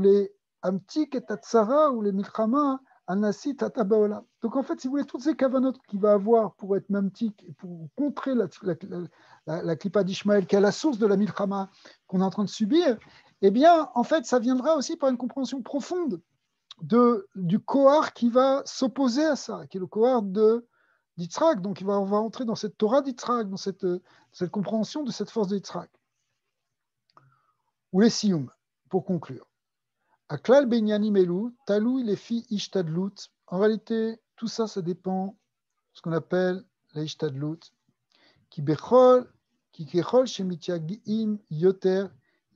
les amtik et tatsara, ou les milchama, anasi tatabaola. Donc en fait, si vous voulez, toutes ces kavanotes qu'il va avoir pour être mamtik et pour contrer la klipa d'Ishmaël, qui est la source de la milchama qu'on est en train de subir, eh bien, en fait, ça viendra aussi par une compréhension profonde du Kohar qui va s'opposer à ça, qui est le Kohar d'Yitzhak. Donc, on va entrer dans cette Torah d'Yitzhak, dans cette compréhension de cette force d'Yitzhak. Ou les Sioum, pour conclure. Aklal Benyanim Elou, Talou, les filles Ishtadlut. En réalité, tout ça, ça dépend de ce qu'on appelle la Ishtadlut. Qui Bechol, qui Kechol, Shemitiagim, Yoter,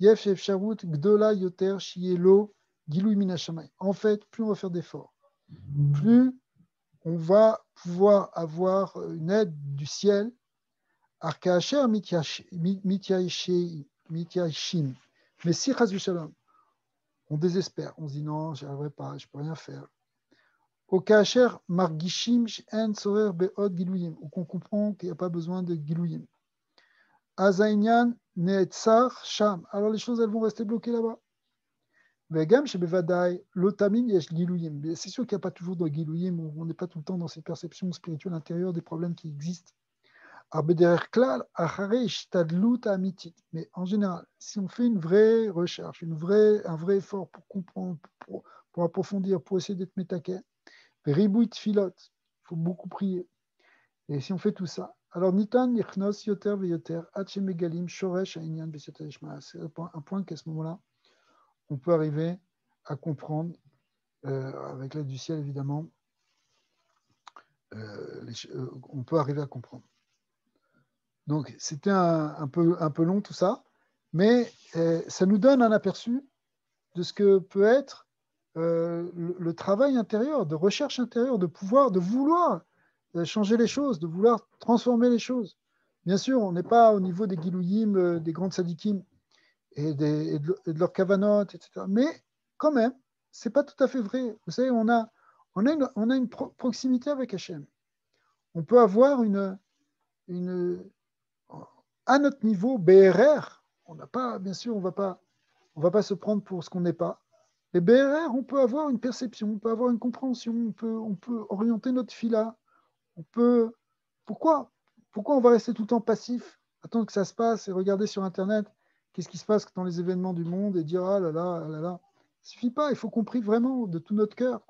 Yef Efsharut, Gdola, Yoter, Shielo, Gilou Minashamay. En fait, plus on va faire d'efforts, plus on va pouvoir avoir une aide du ciel. Arkaasher Mityaishim. Mais si Chaz Shalom, on désespère, on se dit non, j'y arriverai pas, je peux rien faire. Au Kaacher Margishim En Sorer Beod Gilouyim, où on comprend qu'il n'y a pas besoin de Gilouyim. Azaïnian Neetzar Sham. Alors les choses, elles vont rester bloquées là-bas. Vegam Shebevadai Lotamim Yesh Gilouyim. C'est sûr qu'il n'y a pas toujours de Gilouyim, on n'est pas tout le temps dans cette perception spirituelle intérieure des problèmes qui existent. Mais en général, si on fait une vraie recherche, un vrai effort pour comprendre, pour approfondir, pour essayer d'être métaquet, ribouit filot, il faut beaucoup prier. Et si on fait tout ça, alors Nitan Yichnos Yoter Veyoter Hache Megalim Shoresh Aïnyan Beseter Ishmael. C'est un point qu'à ce moment-là, on peut arriver à comprendre, avec l'aide du ciel évidemment, on peut arriver à comprendre. Donc, c'était un peu long tout ça, mais ça nous donne un aperçu de ce que peut être le travail intérieur, de recherche intérieure, de vouloir changer les choses, de vouloir transformer les choses. Bien sûr, on n'est pas au niveau des Gilouyim, des grandes sadikim, et de leur cavanote, etc. Mais quand même, ce n'est pas tout à fait vrai. Vous savez, on a une proximité avec Hachem. On peut avoir à notre niveau, BRR, on n'a pas, bien sûr, on va pas se prendre pour ce qu'on n'est pas. Mais BRR, on peut avoir une perception, on peut avoir une compréhension, on peut orienter notre fila. Pourquoi on va rester tout le temps passif, attendre que ça se passe et regarder sur Internet qu'est-ce qui se passe dans les événements du monde et dire ah là là, ah là là. Ça ne suffit pas, il faut qu'on prie vraiment de tout notre cœur.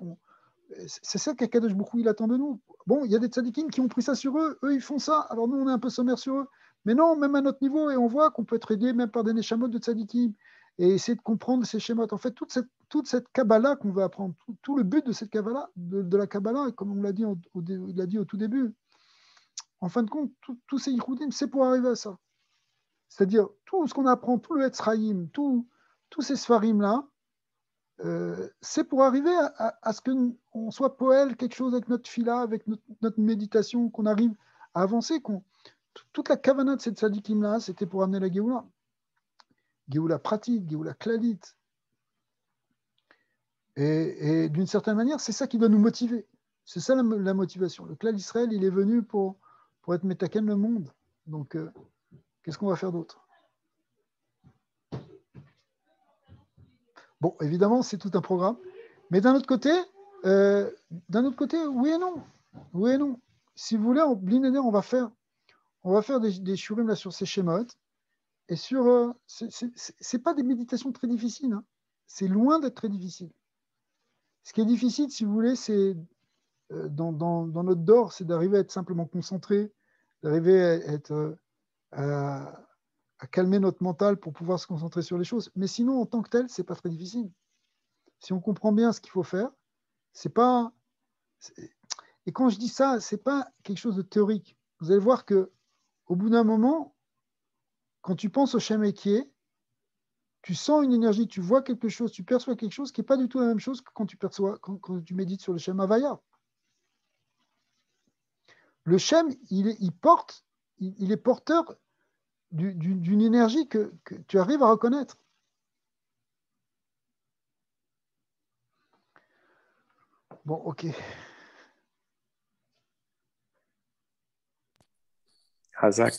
C'est ça qu'Akadosh Baruch Hu, il attend de nous. Bon, il y a des tzadikim qui ont pris ça sur eux, ils font ça, alors nous on est un peu sommaire sur eux. Mais non, même à notre niveau, et on voit qu'on peut être aidé même par des neshamot de tzadikim et essayer de comprendre ces schémas. En fait, toute cette Kabbalah qu'on va apprendre, tout le but de cette Kabbalah, de la Kabbalah, comme on l'a dit, il l'a dit au tout début, en fin de compte, tous ces yichoudim, c'est pour arriver à ça. C'est-à-dire, tout ce qu'on apprend, tout le Etzraïm, tous ces Sfarim-là, c'est pour arriver à ce qu'on soit poël, quelque chose avec notre fila, avec notre méditation, qu'on arrive à avancer. Toute la kavana de cette tzadikim-là, c'était pour amener la Géoula. Géoula pratique, Géoula klalit. Et d'une certaine manière, c'est ça qui doit nous motiver. C'est ça la motivation. Le klal Israël, il est venu pour être métaken le monde. Donc, qu'est-ce qu'on va faire d'autre? Bon, évidemment, c'est tout un programme. Mais d'un autre côté, oui et non. Oui et non. Si vous voulez, on va faire des shurim là sur ces schémas. Et sur, c'est pas des méditations très difficiles. Hein. C'est loin d'être très difficile. Ce qui est difficile, si vous voulez, c'est dans notre dor, c'est d'arriver à être simplement concentré, d'arriver à calmer notre mental pour pouvoir se concentrer sur les choses. Mais sinon, en tant que tel, c'est pas très difficile. Si on comprend bien ce qu'il faut faire, c'est pas. Et quand je dis ça, c'est pas quelque chose de théorique. Vous allez voir que au bout d'un moment, quand tu penses au Shem Ekié, tu sens une énergie, tu vois quelque chose, tu perçois quelque chose qui n'est pas du tout la même chose que quand tu médites sur le Shem Havaya. Le Shem, il est porteur d'une énergie que tu arrives à reconnaître. Bon, ok. Hazak.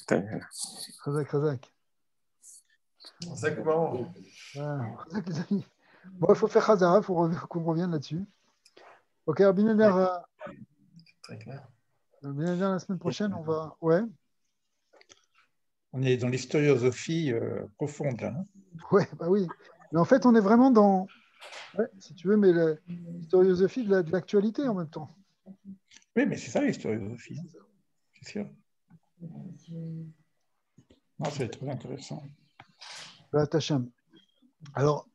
Hazak. Hazak, bon. Hazak, les amis. Bon, il faut faire Hazara, il faut qu'on revienne là-dessus. Ok, Abinader, Très clair. La semaine prochaine, on va. Ouais. On est dans l'historiosophie profonde, là. Hein. Ouais, bah oui. Mais en fait, on est vraiment dans. Ouais, si tu veux, mais l'historiosophie de l'actualité en même temps. Oui, mais c'est ça l'historiosophie. Hein. C'est sûr. Non, c'est très intéressant. Bah, Tachem. Alors,